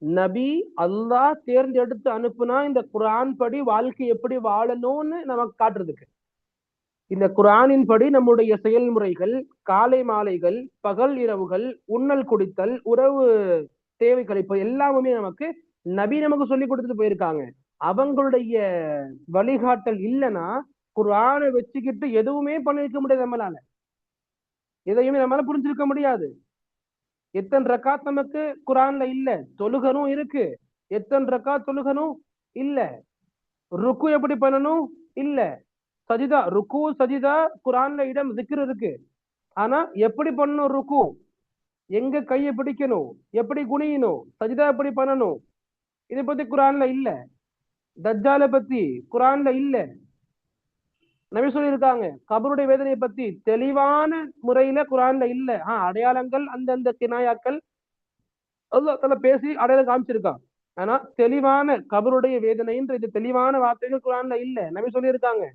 நபி அல்லாஹ் தேர்ந்தெடுத்து அனுப்புனா இந்த குர்ஆன் படி வாழ்க்கை எப்படி வாழணும்னு நமக்கு காட்டுறதுக்கு. இந்த குர்ஆனின் படி நம்முடைய செயல்முறைகள், காலை மாலைகள், பகல் இரவுகள், உண்ணல் குடித்தல், உறவு தேவைகள், இப்ப எல்லாமே நபி நமக்கு சொல்லி கொடுத்துட்டு போயிருக்காங்க. அவங்களுடைய வழிகாட்டல் இல்லைன்னா குர்ஆனை வச்சுக்கிட்டு எதுவுமே பண்ணிருக்க முடியாது. நம்மளால எதையுமே நம்மளால புரிஞ்சிருக்க முடியாது. எத்தனை ரக்காத் நமக்கு குர்ஆன்ல இல்ல, தொழுகணும் இருக்கு. எத்தனை ரக்காத் தொழுகணும் இல்ல. ருக்கு எப்படி பண்ணணும் இல்ல. சஜிதா, ருக்கு சஜிதா குர்ஆன்ல இடம் zikr இருக்கு. ஆனா எப்படி பண்ணணும் ருக்கு, எங்க கையை பிடிக்கணும், எப்படி குனியணும், சஜிதா எப்படி பண்ணணும், இதை பத்தி குர்ஆன்ல இல்ல. தஜ்ஜாலை பத்தி குர்ஆன்ல இல்ல. நபி சொல்லியிருக்காங்க. கபருடைய வேதனையை பத்தி தெளிவான முறையில குர்ஆன்ல இல்ல. அடையாளங்கள் அந்தந்த கினாயாக்கள் அல்லாஹ் தஆலா பேசி அடையாளம் காமிச்சிருக்கான். ஆனா தெளிவான கபருடைய வேதனைன்ற இது தெளிவான வார்த்தைகள் குர்ஆன்ல இல்ல. நபி சொல்லியிருக்காங்க.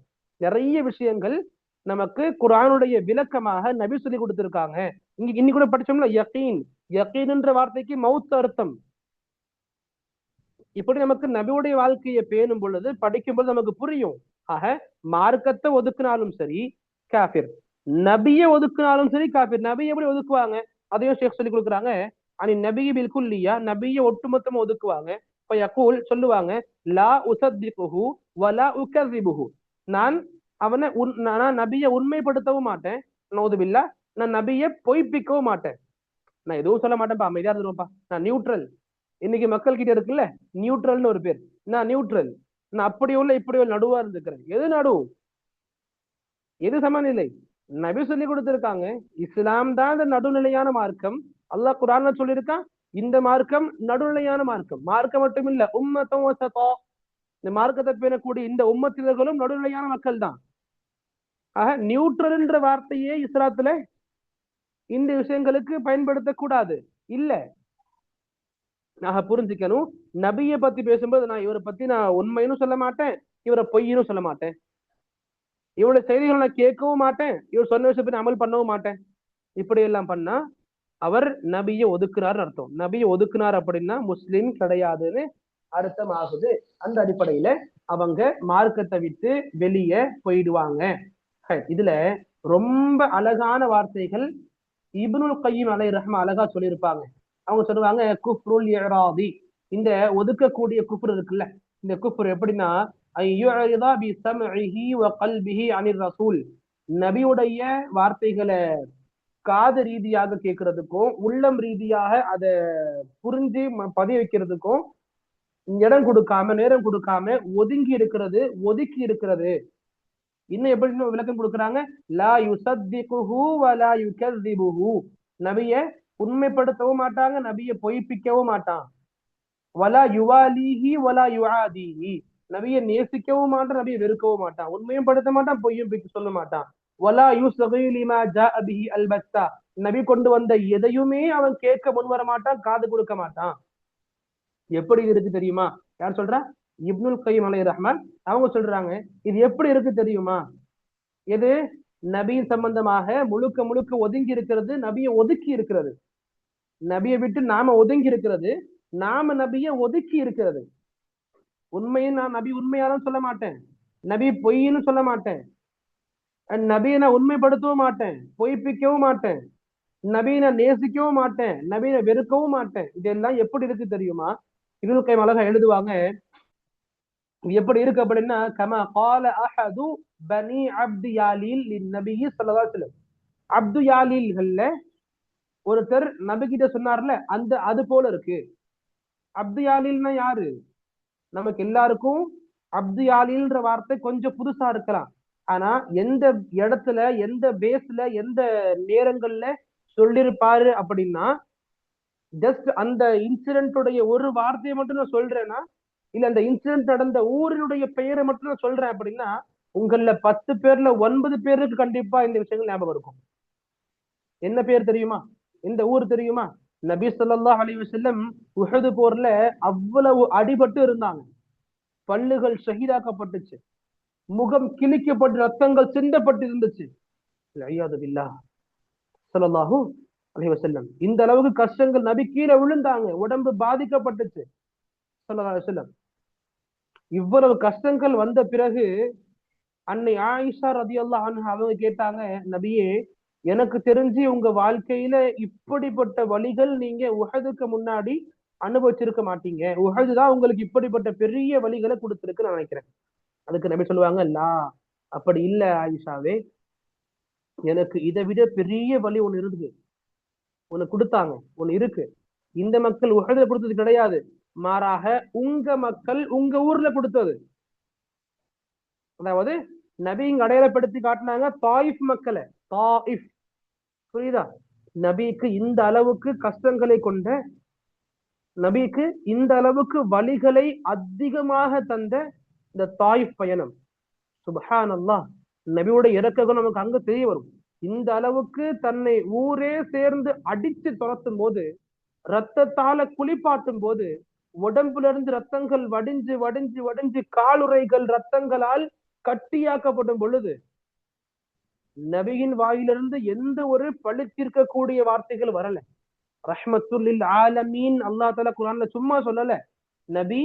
நிறைய விஷயங்கள் நமக்கு குர்ஆனுடைய விளக்கமாக நபி சொல்லி கொடுத்திருக்காங்க. இன்னைக்கு கூட படிச்சோம்ல, யகீன். யகீன்ன்ற வார்த்தைக்கு மவுத் அர்த்தம். இப்படி நமக்கு நபியுடைய வாழ்க்கையை பேணும் பொழுது, படிக்கும் பொழுது நமக்கு புரியும். ஆக மார்க்கத்தை ஒதுக்குனாலும் சரி காஃபிர், நபியை ஒதுக்குனாலும் சரி காஃபிர். நபி எப்படி ஒதுக்குவாங்க அதையும் ஷேக் சொல்லி கொடுக்குறாங்க. அனி நபி பில்குல்லியா, நபியை ஒட்டுமொத்தமா ஒதுக்குவாங்க. இப்ப யகூல் சொல்லுவாங்க, லா உஸத்திகுஹு வலா உகஸிபுஹு, நான் அவனை நான் நபியை உண்மைப்படுத்தவும் மாட்டேன், நௌதுபில்லா, நான் நபியை பொய்ப்பிக்கவும் மாட்டேன். நான் எதுவும் சொல்ல மாட்டேன்ப்பா, அமைதியா இருந்துருவேன்ப்பா, நான் நியூட்ரல். இன்னைக்கு மக்கள் கிட்ட இருக்குல்ல நியூட்ரல்னு ஒரு பேர், நான் நியூட்ரல், நான் அப்படி உள்ள இப்படி உள்ள நடுவா இருந்துக்கிறேன். எது நடு, எது சமநிலை? நபி சொல்லி கொடுத்திருக்காங்க. இஸ்லாம் தான் இந்த நடுநிலையான மார்க்கம். அல்லாஹ் குர்ஆன்ல சொல்லியிருக்கான், இந்த மார்க்கம் நடுநிலையான மார்க்கம். மார்க்கம் மட்டும் இல்ல, உம்மத்தும் வஸதா, இந்த மார்க்கத்தை பேணக்கூடிய இந்த உம்மத்தினர்களும் நடுநிலையான மக்கள் தான். ஆக நியூட்ரல் என்ற வார்த்தையே இஸ்லாத்துல இந்த விஷயங்களுக்கு பயன்படுத்தக்கூடாது இல்ல. புரிஞ்சுக்கணும். நபியை பத்தி பேசும்போது நான் இவரை பத்தி நான் உண்மைன்னு சொல்ல மாட்டேன், இவரை பொய்ன்னு சொல்ல மாட்டேன், இவருடைய செய்திகளை நான் கேட்கவும் மாட்டேன், இவர் சொன்ன விஷயத்தை அமல் பண்ணவும் மாட்டேன். இப்படி எல்லாம் பண்ணா அவர் நபியை ஒதுக்குறாரு அர்த்தம். நபியை ஒதுக்குனார் அப்படின்னா முஸ்லிம் கிடையாதுன்னு அர்த்தம் ஆகுது. அந்த அடிப்படையில அவங்க மார்க்கத்தை விட்டு வெளியே போயிடுவாங்க. இதுல ரொம்ப அழகான வார்த்தைகள் இப்னுல் கையிம் அலைஹி ரஹ்மா அழகா சொல்லியிருப்பாங்க. அவங்க சொல்லுவாங்க, குஃப்ருல் இராதி, இந்த ஒதுக்கக்கூடிய குஃப்ர் இருக்குல்ல, இந்த குஃப்ர் எப்படின்னா, ஐயுரிதா பி சம்இஹி வ கல்பிஹி அனிர் ரசூல், நபியுடைய வார்த்தைகளை காது ரீதியாக கேட்கறதுக்கும் உள்ளம் ரீதியாக அதை புரிஞ்சு பதிய வைக்கிறதுக்கும் இடம் கொடுக்காம நேரம் கொடுக்காம ஒதுங்கி இருக்கிறது, ஒதுக்கி இருக்கிறது. இன்னும் எப்படி விளக்கம் கொடுக்குறாங்க, லா யுஸத்திகுஹு வலா யுகஸிபுஹு, நபிய உண்மைப்படுத்தவும் மாட்டாங்க, நபியை பொய்ப்பிக்கவும் மாட்டான். வலா யுவாலிஹி வலா யுஆதிஹி, நபியை நேசிக்கவும் மாட்டான், நபியை வெறுக்கவும் மாட்டான், உண்மையும் படுத்த மாட்டான், பொய்யும் சொல்ல மாட்டான். வலா யுஸ்கி லிமா ஜாஅ பிஹி அல்பத்தா, நபி கொண்டு வந்த எதையுமே அவன் கேட்க முன்வர மாட்டான், காது கொடுக்க மாட்டான். எப்படி இருக்கு தெரியுமா? யார் சொல்றா? இப்னுல் கையிம் அலைஹி ரஹ்மான். அவங்க சொல்றாங்க, இது எப்படி இருக்கு தெரியுமா? எது நபியின் சம்பந்தமாக முழுக்க முழுக்க ஒதுங்கி இருக்கிறது, நபியை ஒதுக்கி இருக்கிறது. நபியை விட்டு நாம ஒதுங்கி இருக்கிறது, நாம நபியை ஒதுக்கி இருக்கிறது. உண்மையும் நான் நபி உண்மையாலும் சொல்ல மாட்டேன், நபி பொய்ன்னு சொல்ல மாட்டேன், நபியை நான் உண்மைப்படுத்தவும் மாட்டேன், பொய்ப்பிக்கவும் மாட்டேன், நபியை நான் நேசிக்கவும் மாட்டேன், நபியை வெறுக்கவும் மாட்டேன். இதெல்லாம் எப்படி இருக்கு தெரியுமா? இப்னுல் கையிம் அழகா எழுதுவாங்க, எப்படி இருக்கு அப்படின்னா, கமா கால அஹது பனி அப்து யாலீல் லின்னபி ஸல்லல்லாஹு அலைஹி வஸல்லம், அப்து யாலீல்கள்ல ஒருத்தர் நபி கிட்ட சொன்னார்ல, அந்த அது போல இருக்கு. அப்து யாலீல்னா யாரு? நமக்கு எல்லாருக்கும் அப்து யாலீல்ன்ற வார்த்தை கொஞ்சம் புதுசா இருக்கலாம். ஆனா எந்த இடத்துல, எந்த பேஸ்ல, எந்த நேரங்கள்ல சொல்லிருப்பாரு அப்படின்னா, ஜஸ்ட் அந்த இன்சிடென்ட்டுடைய ஒரு வார்த்தையை மட்டும் நான் சொல்றேன்னா, இல்ல அந்த இன்சிடென்ட் நடந்த ஊரினுடைய பெயரை மட்டும் நான் சொல்றேன் அப்படின்னா, உங்கள 10 பேர்ல 9 பேருக்கு கண்டிப்பா இந்த விஷயங்கள் ஞாபகம் இருக்கும். என்ன பேர் தெரியுமா? இந்த ஊர் தெரியுமா? நபி ஸல்லல்லாஹு அலைஹி வஸல்லம் உஹது போர்ல அவ்வளவு அடிபட்டு இருந்தாங்க, பல்லுகள் ஷஹீதாக்கப்பட்டுச்சு, முகம் கிழிக்கப்பட்டு ரத்தங்கள் சிந்தப்பட்டு இருந்துச்சு. ஐயாது பில்லாஹ் ஸல்லல்லாஹு அலைஹி வஸல்லம். இந்த அளவுக்கு கஷ்டங்கள், நபி கீழே விழுந்தாங்க, உடம்பு பாதிக்கப்பட்டுச்சு ஸல்லல்லாஹு அலைஹி வஸல்லம். இவ்வளவு கஷ்டங்கள் வந்த பிறகு அன்னை ஆயிஷா ரதியல்லாஹு அன்ஹா அவங்க கேட்டாங்க, நபியே, எனக்கு தெரிஞ்சு உங்க வாழ்க்கையில இப்படிப்பட்ட வழிகள் நீங்க உஹதுக்கு முன்னாடி அனுபவிச்சிருக்க மாட்டீங்க, உஹது தான் உங்களுக்கு இப்படிப்பட்ட பெரிய வழிகளை கொடுத்திருக்கு நான் நினைக்கிறேன். அதுக்கு நபி சொல்லுவாங்க, லா, அப்படி இல்ல ஆயிஷாவே, எனக்கு இதை விட பெரிய வழி ஒண்ணு இருக்கு, ஒண்ணு கொடுத்தாங்க, ஒண்ணு இருக்கு. இந்த மக்கள் உஹதுல கொடுத்தது கிடையாது, மாறாக உங்க மக்கள் உங்க ஊர்ல கொடுத்தது. அதாவது நபி இங்க அடையாளப்படுத்தி காட்டினாங்க தாயிஃப் மக்களை. தாயிஃப், புரியுதா? நபிக்கு இந்த அளவுக்கு கஷ்டங்களை கொண்ட, நபிக்கு இந்த அளவுக்கு வழிகளை அதிகமாக தந்த இந்த தாயிஃப் பயணம், சுப்ஹானல்லாஹ், நபியோட இறக்கங்கள் நமக்கு அங்க தெரிய வரும். இந்த அளவுக்கு தன்னை ஊரே சேர்ந்து அடித்து துரத்தும் போது, ரத்தத்தால குளிப்பாட்டும் போது, உடம்புல இருந்து ரத்தங்கள் வடிஞ்சு வடிஞ்சு வடிஞ்சு காலுறைகள் ரத்தங்களால் கட்டியாக்கப்படும் பொழுது, நபியின் வாயிலிருந்து எந்த ஒரு பழித்திருக்கக்கூடிய வார்த்தைகள் வரல. ரஹ்மத்துல்லில் ஆலமீன் அல்லாஹ் தஆலா குர்ஆன்ல சும்மா சொல்லல, நபி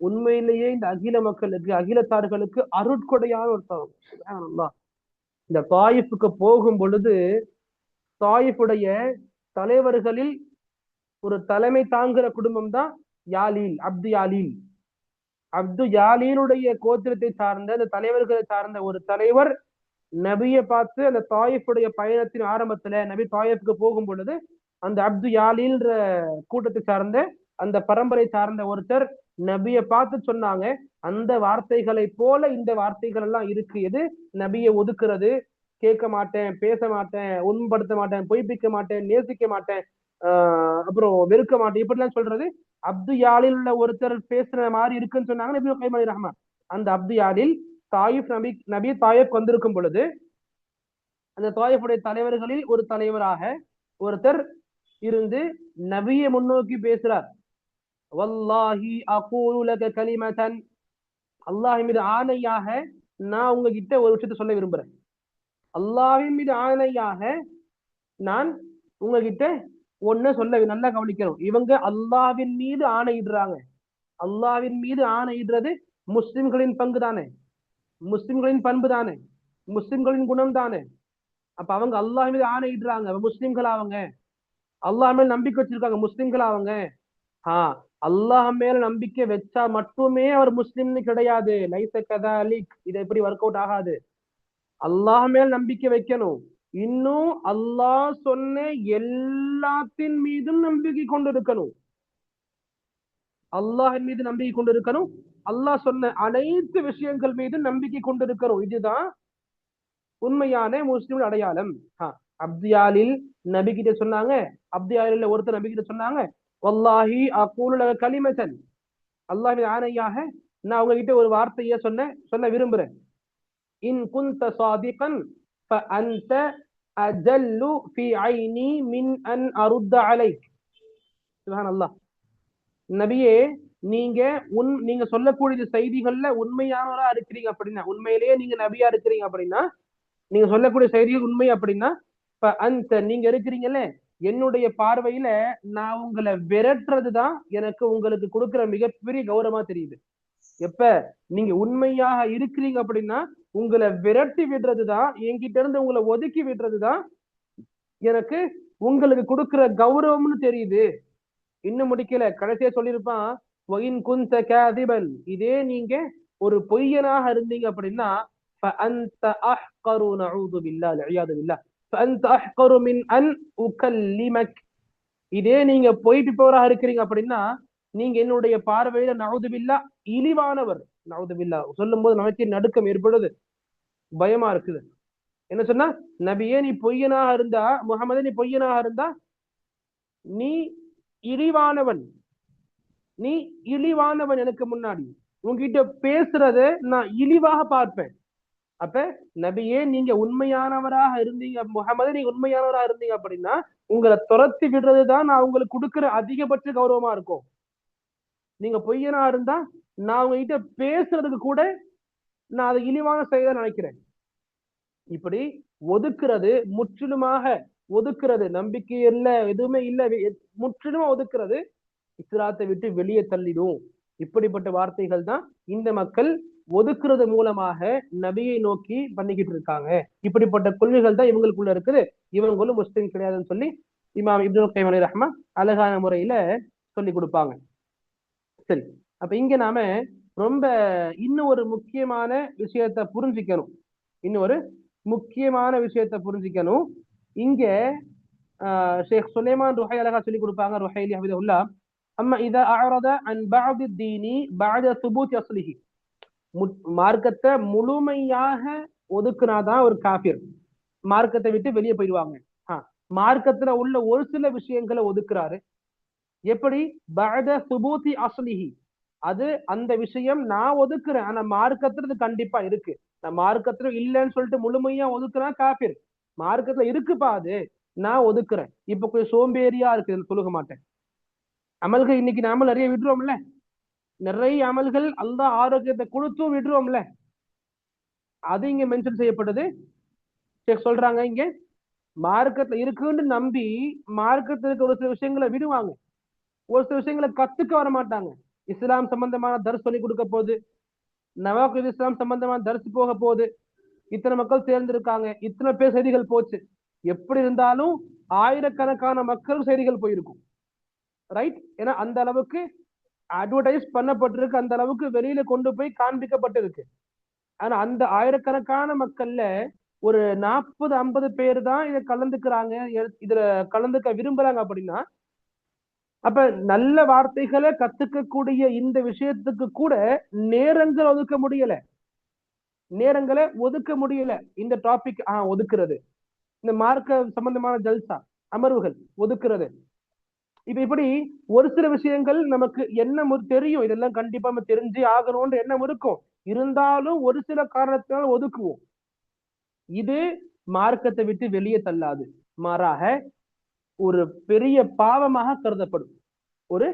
உண்மையிலேயே இந்த அகில மக்களுக்கு, அகிலத்தார்களுக்கு அருட்கொடையான ஒரு சுப்ஹானல்லாஹ். இந்த தாயிஃபுக்கு போகும் பொழுது, தாயிஃபுடைய தலைவர்களில் ஒரு தலைமை தாங்குற குடும்பம் தான் யாலீல், அப்து யாலீல். அப்து யாலீலுடைய கோத்திரத்தை சார்ந்த அந்த தலைவர்களை சார்ந்த ஒரு தலைவர் நபியை பார்த்து, அந்த தாயிஃபுடைய பயணத்தின் ஆரம்பத்துல நபி தாயிஃபுக்கு போகும் பொழுது, அந்த அப்து யாலீல்ன்ற கூட்டத்தை சார்ந்த அந்த பரம்பரை சார்ந்த ஒருத்தர் நபியை பார்த்து சொன்னாங்க, அந்த வார்த்தைகளை போல இந்த வார்த்தைகள் எல்லாம் இருக்கு. எது? நபியை ஒதுக்குறது, கேட்க மாட்டேன், பேச மாட்டேன், உண்மைப்படுத்த மாட்டேன், பொய்ப்பிக்க மாட்டேன், நேசிக்க மாட்டேன், அப்புறம் வெறுக்க மாட்டேன், இப்படிலாம் சொல்றது அப்து யாலில் உள்ள ஒருத்தர் பேசுற மாதிரி இருக்குன்னு சொன்னாங்க நபி கைம் அலி ரஹ்மான். அந்த அப்து யாலில் தாயிஃப் நபி தாயிஃப் வந்திருக்கும் பொழுது, அந்த தாயிஃபுடைய தலைவர்களில் ஒரு தலைவராக ஒருத்தர் இருந்து நபியை முன்னோக்கி பேசுறார். வல்லாஹி அகூலு லக கலிமதன், அல்லாஹ்வின் மீது ஆணையாக நான் உங்ககிட்ட ஒரு விஷயத்தை சொல்ல விரும்புறேன். அல்லாஹ்வின் மீது ஆணையாக நான் உங்ககிட்ட ஒண்ணு சொல்ல, நல்லா கவனிக்கணும். இவங்க அல்லாஹ்வின் மீது ஆணையிடுறாங்க. அல்லாஹ்வின் மீது ஆணையிடுறது முஸ்லிம்களின் பங்கு தானே, முஸ்லிம்களின் பண்பு தானே, முஸ்லிம்களின் குணம் தானே. அப்ப அவங்க அல்லாஹ் மீது ஆணையிடுறாங்க, முஸ்லிம்கள் அவங்க, அல்லாஹ் மேல நம்பிக்கை வச்சிருக்காங்க, முஸ்லிம்கள் அவங்க. அல்லாஹ் மேல நம்பிக்கை வச்சா மட்டுமே அவர் முஸ்லிம்னு கிடையாது. லைஸ கதாலிக், இது எப்படி ஒர்க் அவுட் ஆகாது. அல்லாஹ் மேல நம்பிக்கை வைக்கணும், இன்னும் அல்லாஹ் சொன்ன எல்லாத்தின் மீதும் நம்பிக்கை கொண்டிருக்கணும். அல்லாஹின் மீது நம்பிக்கை கொண்டிருக்கணும், அல்லாஹ் சொன்ன அனைத்து விஷயங்கள் மீது நம்பிக்கை கொண்டிருக்கணும். இதுதான் உண்மையான முஸ்லிம் அடையாளம். அப்தியாலில் நபி கிட்ட சொன்னாங்க, அப்தியாலில் ஒருத்தர் நபி கிட்ட சொன்னாங்க, வல்லாஹி அகூலு லக கலிமதன், அல்லாஹ்வின் ஆணையாக நான் உங்ககிட்ட ஒரு வார்த்தையை சொல்ல விரும்புறேன். இன் குன்த சாதிகன் ஃபஅன்த அஜல்லு ஃபீ ஐனி மின் அன் அருத்த அலைக். சுப்ஹானல்லாஹ். நபியே, நீங்க சொல்லக்கூடிய செய்திகள்ல உண்மையானவரா இருக்கிறீங்க அப்படின்னா, உண்மையிலேயே நீங்க நபியா இருக்கிறீங்க அப்படின்னா, நீங்க சொல்லக்கூடிய செய்திகள் உண்மை அப்படின்னா, அந்த நீங்க இருக்கிறீங்கல்ல, என்னுடைய பார்வையில நான் உங்களை விரட்டுறதுதான் எனக்கு உங்களுக்கு கொடுக்கிற மிகப்பெரிய கௌரவமா தெரியுது. எப்ப நீங்க உண்மையாக இருக்கிறீங்க அப்படின்னா, உங்களை விரட்டி விடுறதுதான், என்கிட்ட இருந்து உங்களை ஒதுக்கி விடுறதுதான் எனக்கு உங்களுக்கு கொடுக்கிற கௌரவம்னு தெரியுது. இன்னும் முடிக்கல, கடைசியா சொல்லியிருப்பான், இதே நீங்க ஒரு பொய்யனாக இருந்தீங்க அப்படின்னா, இதே நீங்க பொய்ப்பிப்பவராக இருக்கிறீங்க அப்படின்னா, நீங்க என்னுடைய பார்வையில நவுது பில்லா இழிவானவர். நவுது பில்லா சொல்லும் போது நமக்கு நடுக்கம் ஏற்படுது, பயமா இருக்குது. என்ன சொன்னா, நபியே நீ பொய்யனாக இருந்தா, முகமது நீ பொய்யனாக இருந்தா, நீ இழிவானவன், நீ இழிவானவன். எனக்கு முன்னாடி உங்ககிட்ட பேசுறத நான் இழிவாக பார்ப்பேன். அப்ப நபியே நீங்க உண்மையானவராக இருந்தீங்க, முகமது நீங்க உண்மையானவராக இருந்தீங்க அப்படின்னா, உங்களை துரத்தி விடுறதுதான் நான் உங்களுக்கு கொடுக்கிற அதிகபட்ச கௌரவமா இருக்கும். நீங்க பொய்யனா இருந்தா நான் உங்ககிட்ட பேசுறதுக்கு கூட நான் அதை இழிவான செயலை நினைக்கிறேன். இப்படி ஒதுக்குறது, முற்றிலுமாக ஒதுக்குறது, நம்பிக்கை இல்ல, எதுவுமே இல்ல, முற்றிலுமா ஒதுக்குறது இஸ்லாத்தை விட்டு வெளியே தள்ளிடும். இப்படிப்பட்ட வார்த்தைகள் தான் இந்த மக்கள் ஒதுக்குறது மூலமாக நபியை நோக்கி பண்ணிக்கிட்டு இருக்காங்க. இப்படிப்பட்ட கொள்கைகள் தான் இவங்களுக்குள்ள இருக்குது. இவங்களும் முஸ்லிம் கிடையாதுன்னு சொல்லி இமாம் இப்னுல் கைம் அலைஹி ரஹ்மத் அழகான முறையில சொல்லி கொடுப்பாங்க. சரி, அப்ப இங்க நாம ரொம்ப இன்னும் ஒரு முக்கியமான விஷயத்த புரிஞ்சுக்கணும். இன்னொரு முக்கியமான விஷயத்த புரிஞ்சுக்கணும். இங்க ஷேக் சுலைமான் ருஹை அழகா சொல்லி கொடுப்பாங்க, ருஹைலி ஹபிதஹுல்லா. அம்மா இதா அஅரத அன் பஅதி தீனி பஅத சுபூத் அஸ்லிஹி, மார்க்கத்தை முழுமையாக ஒதுக்குனாதான் ஒரு காஃபிர், மார்க்கத்தை விட்டு வெளியே போயிடுவாங்க. மார்க்கத்துல உள்ள ஒரு சில விஷயங்களை ஒதுக்குறாரு. எப்படி? பஅத சுபூதி அஸ்லிஹி, அது அந்த விஷயம் நான் ஒதுக்குறேன், ஆனா மார்க்கத்துல கண்டிப்பா இருக்கு. நான் மார்க்கத்துல இல்லைன்னு சொல்லிட்டு முழுமையா ஒதுக்குறா காஃபிர். மார்க்கத்துல இருக்குப்பா, அது நான் ஒதுக்குறேன். இப்ப கொஞ்சம் சோம்பேறியா இருக்கு, சொல்லுக மாட்டேன். அமல்கள் இன்னைக்கு நாம நிறைய விடுறோம்ல, நிறைய அமல்கள் அல்லாஹ் ஆரோக்கியத்தை கொடுத்தும் விடுறோம்ல, அது இங்க மென்ஷன் செய்யப்படுது. சொல்றாங்க இங்க மார்க்கத்துல இருக்குன்னு நம்பி மார்க்கத்துல இருக்க ஒரு சில விஷயங்களை விடுவாங்க, ஒரு சில விஷயங்களை கத்துக்க வர மாட்டாங்க. இஸ்லாம் சம்பந்தமான தர்ஸ் சொல்லி கொடுக்க போகுது, நவாக்குல் இஸ்லாம் சம்பந்தமான தர்ஸ் போக போகுது, இத்தனை மக்கள் சேர்ந்திருக்காங்க, இத்தனை பேர் செய்திகள் போச்சு. எப்படி இருந்தாலும் ஆயிரக்கணக்கான மக்கள் செய்திகள் போயிருக்கும், ரைட்? ஏன்னா அந்த அளவுக்கு அட்வர்டைஸ் பண்ணப்பட்டிருக்கு, அந்த அளவுக்கு வெளியில கொண்டு போய் காண்பிக்கப்பட்டிருக்கு. ஆனா அந்த ஆயிரக்கணக்கான மக்கள்ல ஒரு 40-50 பேர் தான் இதை கலந்துக்கிறாங்க, இதுல கலந்துக்க விரும்புறாங்க. அப்படின்னா அப்ப நல்ல வார்த்தைகளை கத்துக்கக்கூடிய இந்த விஷயத்துக்கு கூட நேரங்கள் ஒதுக்க முடியல, நேரங்களை ஒதுக்க முடியல. இந்த டாபிக் ஒதுக்குறது, இந்த மார்க்க சம்பந்தமான ஜல்சா அமர்வுகள் ஒதுக்குறது. இப்ப இப்படி ஒரு சில விஷயங்கள் நமக்கு என்ன தெரியும், இதெல்லாம் கண்டிப்பா நம்ம தெரிஞ்சு ஆகணும்ன்ற எண்ணம் இருக்கும், இருந்தாலும் ஒரு சில காரணத்தினால் ஒதுக்குவோம். இது மார்க்கத்தை விட்டு வெளியே தள்ளாது, மாறாக ஒரு பெரிய பாவமாக கருதப்படும், ஒரு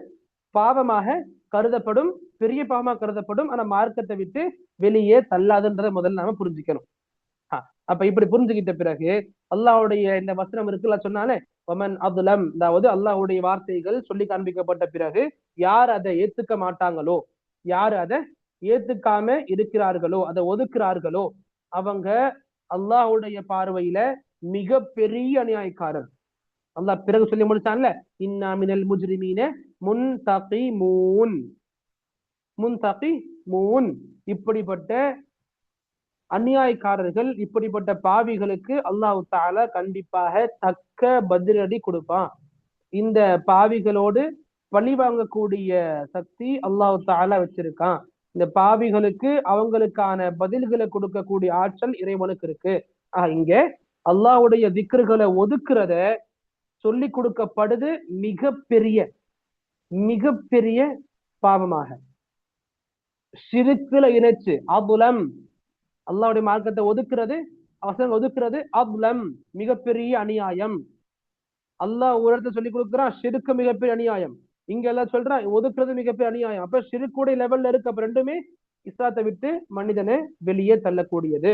பாவமாக கருதப்படும், பெரிய பாவமாக கருதப்படும். ஆனா மார்க்கத்தை விட்டு வெளியே தள்ளாதுன்றதை முதல்ல நாம புரிஞ்சுக்கணும். அப்ப இப்படி புரிஞ்சுக்கிட்ட பிறகு அல்லாஹ்வுடைய இந்த வசனம் இருக்குல்ல, சொன்னாலே வமன் அத்லம், அதாவது அல்லாஹ்வுடைய வார்த்தைகள் சொல்லி காண்பிக்கப்பட்ட பிறகு யார் அதை ஏத்துக்க மாட்டாங்களோ, யார் அதை ஏத்துக்காம இருக்கிறார்களோ, அதை ஒதுக்குறார்களோ, அவங்க அல்லாஹ்வுடைய பார்வையில மிக பெரிய அநியாயக்காரர். அல்லாஹ் பிறகு சொல்லி முடிச்சான்ல, இன்னா மினல் முஜ்ரிமீன முன்தகிமூன், முன்தகிமூன், இப்படிப்பட்ட அநியாயக்காரர்கள், இப்படிப்பட்ட பாவிகளுக்கு அல்லாஹ் தஆலா கண்டிப்பாக தக்க பதிலடி கொடுப்பான். இந்த பாவிகளோடு பழி வாங்கக்கூடிய சக்தி அல்லாஹ் தஆலா வச்சிருக்கான். இந்த பாவிகளுக்கு அவங்களுக்கான பதில்களை கொடுக்கக்கூடிய ஆற்றல் இறைவனுக்கு இருக்கு. இங்க அல்லாஹ்வுடைய திக்ருகளை ஒதுக்குறத சொல்லி கொடுக்கப்படுது மிகப்பெரிய மிகப்பெரிய பாவமாக. ஷிர்க்குல இணைச்சு அபுலம், அல்லாஹ்வுடைய மார்க்கத்தை ஒதுக்குறது, அவசரம் ஒதுக்குறது அப்லம், மிகப்பெரிய அநியாயம். அல்லாஹ் ஒரு இடத்துல சொல்லி கொடுக்குறான் ஷிர்க்கு மிகப்பெரிய அநியாயம், இங்க எல்லாம் சொல்றான் ஒதுக்குறது மிகப்பெரிய அநியாயம். அப்ப ஷிர்க்குடைய லெவல்ல இருக்கு. அப்ப ரெண்டுமே இஸ்லாத்தை விட்டு மனிதனை வெளியே தள்ளக்கூடியது.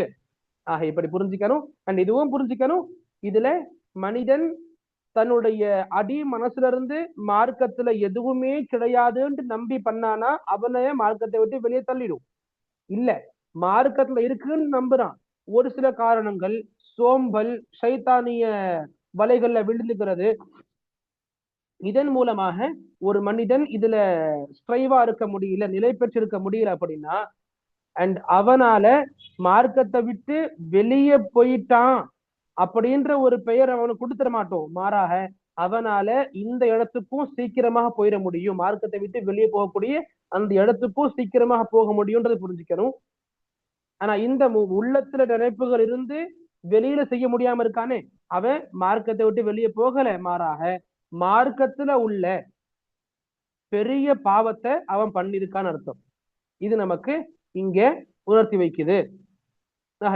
இப்படி புரிஞ்சுக்கணும். அண்ட் இதுவும் புரிஞ்சுக்கணும், இதுல மனிதன் தன்னுடைய அடி மனசுல இருந்து மார்க்கத்துல எதுவுமே கிடையாதுன்னு நம்பி பண்ணானா அவனைய மார்க்கத்தை விட்டு வெளியே தள்ளிடும். இல்ல, மார்க்கத்துல இருக்குன்னு நம்புறான், ஒரு சில காரணங்கள், சோம்பல், சைத்தானிய வலைகள்ல விழுந்துக்கிறது, இதன் மூலமாக ஒரு மனிதன் இதுல ஸ்ட்ரைவா இருக்க முடியல, நிலை பெற்றிருக்க முடியல அப்படின்னா, அண்ட் அவனால மார்க்கத்தை விட்டு வெளியே போயிட்டான் அப்படின்ற ஒரு பெயர் அவனுக்கு கொடுத்துட மாட்டோம். மாறாக அவனால இந்த இடத்துக்கும் சீக்கிரமாக போயிட முடியும், மார்க்கத்தை விட்டு வெளியே போகக்கூடிய அந்த இடத்துக்கும் சீக்கிரமாக போக முடியும்ன்றது புரிஞ்சுக்கணும். ஆனா இந்த உள்ளத்துல நினைப்புகள் இருந்து வெளியில செய்ய முடியாம இருக்கானே, அவன் மார்க்கத்தை விட்டு வெளியே போகல, மாறாக மார்க்கத்துல உள்ள பெரிய பாவத்தை அவன் பண்ணிருக்கான்னு அர்த்தம். இது நமக்கு இங்க உணர்த்தி வைக்குது.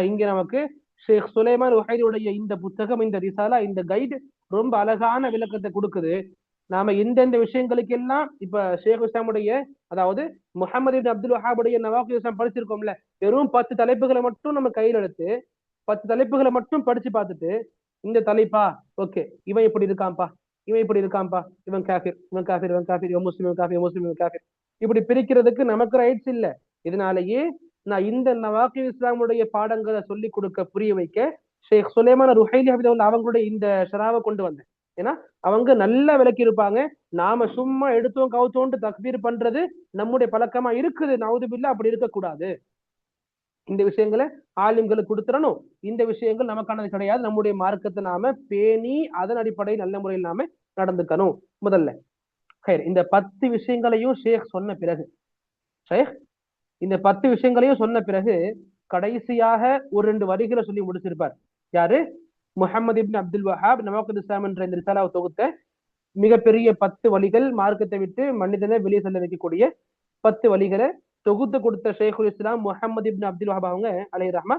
இங்க நமக்கு ஷேக் சுலைமான் ருஹைலியுடைய இந்த புத்தகம், இந்த ரிசாலா, இந்த கைடு ரொம்ப அழகான விளக்கத்தை கொடுக்குது. நாம எந்தெந்த விஷயங்களுக்கு எல்லாம் இப்ப ஷேக் இஸ்லாமுடைய, அதாவது முஹம்மது இப்னு அப்துல் வஹாபுடைய நவாகில் இஸ்லாம் படிச்சிருக்கோம்ல, வெறும் 10 தலைப்புகளை மட்டும் நம்ம கையில் எடுத்து 10 தலைப்புகளை மட்டும் படிச்சு பார்த்துட்டு இந்த தலைப்பா ஓகே இவன் இப்படி இருக்கான்ப்பா, இவன் இப்படி இருக்கான்ப்பா, இவன் காஃபிர், இவன் காஃபிர், இவன் காஃபிர், இவன் முஸ்லிம், இவன் காஃபிர், இவன் முஸ்லிம், இவன் காஃபிர், இப்படி பிரிக்கிறதுக்கு நமக்கு ரைட்ஸ் இல்ல. இதனாலேயே நான் இந்த நவாக்கி இஸ்லாமுடைய பாடங்களை சொல்லி கொடுக்க புரிய வைக்க ஷேக் சுலைமான் ருஹைலி ஹபிதவுல்லா அவங்களுடைய இந்த ஷராவை கொண்டு வந்தேன். ஏன்னா அவங்க நல்லா விளக்கி இருப்பாங்க. நாம சும்மா எடுத்தோம் கவுத்தோன்ட்டு தக்பீர் பண்றது நம்முடைய பழக்கமா இருக்குது. நவுதுபில்லா அப்படி இருக்கக்கூடாது. இந்த விஷயங்களை ஆலிம்களுக்கு கொடுத்துடணும். இந்த விஷயங்கள் நமக்கானது கிடையாது. நம்முடைய மார்க்கத்தை நாம பேணி அதன் அடிப்படையில் நல்ல முறையில் நாம நடந்துக்கணும். முதல்ல இந்த 10 விஷயங்களையும் ஷேக் சொன்ன பிறகு இந்த 10 விஷயங்களையும் சொன்ன பிறகு கடைசியாக ஒரு 2 வரிகளை சொல்லி முடிச்சிருப்பார். யாரு? முஹம்மது இப்னு அப்துல் வஹாப் நவாக்கித் இஸ்லாம் என்ற இந்த ரிசாலாவை தொகுத்த மிகப்பெரிய 10 வழிகள் மார்க்கத்தை விட்டு மனிதனை வெளியே செல்ல வைக்கக்கூடிய 10 வழிகளை தொகுத்து கொடுத்த ஷேகுல் இஸ்லாம் முஹம்மது இப்னு அப்துல் வஹாப் அவங்க அலைஹி ரஹ்மா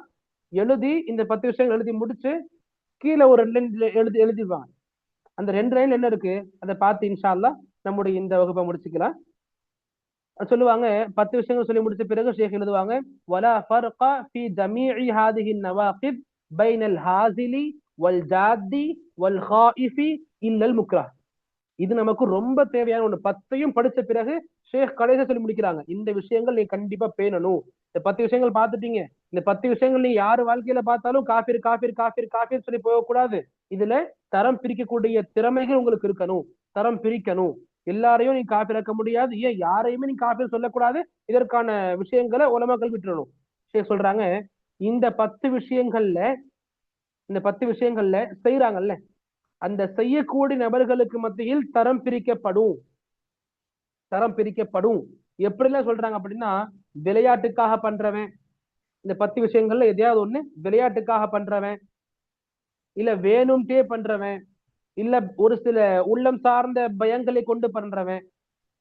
எழுதி இந்த 10 விஷயங்கள் எழுதி முடிச்சு கீழே ஒரு 2 எழுதிடுவாங்க. அந்த 2 லைன் என்ன இருக்கு அதை பார்த்து இன்ஷா அல்லாஹ் நம்முடைய இந்த வகுப்பை முடிச்சுக்கலாம். சொல்லுவாங்க 10 விஷயங்கள் சொல்லி முடிச்ச பிறகு ஷேக் எழுதுவாங்க வலா ஃபர்க ஃபீ ஜமீஇ ஹாதிஹி நவாகித் பைனல் ஹாசிலி வல் ஜாதி வல் ஹாயிஃபி இல்லல் முக்ரஹ். இது நமக்கு ரொம்ப தேவையான ஒண்ணு. 10ஐயும் படிச்ச பிறகு ஷேக் கடைசியா சொல்லி முடிக்கிறாங்க இந்த விஷயங்கள் நீ கண்டிப்பா பேணணும். இந்த 10 விஷயங்கள் பார்த்துட்டீங்க. இந்த 10 விஷயங்கள் நீ யாரு வாழ்க்கையில பார்த்தாலும் காஃபிர் காஃபிர் காஃபிர் காஃபிர் சொல்லி போகக்கூடாது. இதுல தரம் பிரிக்கக்கூடிய திறமைகள் உங்களுக்கு இருக்கணும். தரம் பிரிக்கணும். எல்லாரையும் நீ காஃபிராக்க முடியாது. ஏன் யாரையுமே நீ காஃபிர் சொல்லக்கூடாது. இதற்கான விஷயங்களை உலமாக்கள் விட்டுறணும். ஷேக் சொல்றாங்க இந்த 10 விஷயங்கள்ல செய்யறாங்கல்ல அந்த செய்யக்கூடிய நபர்களுக்கு மத்தியில் தரம் பிரிக்கப்படும். எப்படிலாம் சொல்றாங்க அப்படின்னா விளையாட்டுக்காக பண்றவன், இந்த 10 விஷயங்கள்ல எதையாவது ஒண்ணு விளையாட்டுக்காக பண்றவன், இல்ல வேணும்ட்டே பண்றவன், இல்ல ஒரு சில உள்ளம் சார்ந்த பயங்களை கொண்டு பண்றவன்,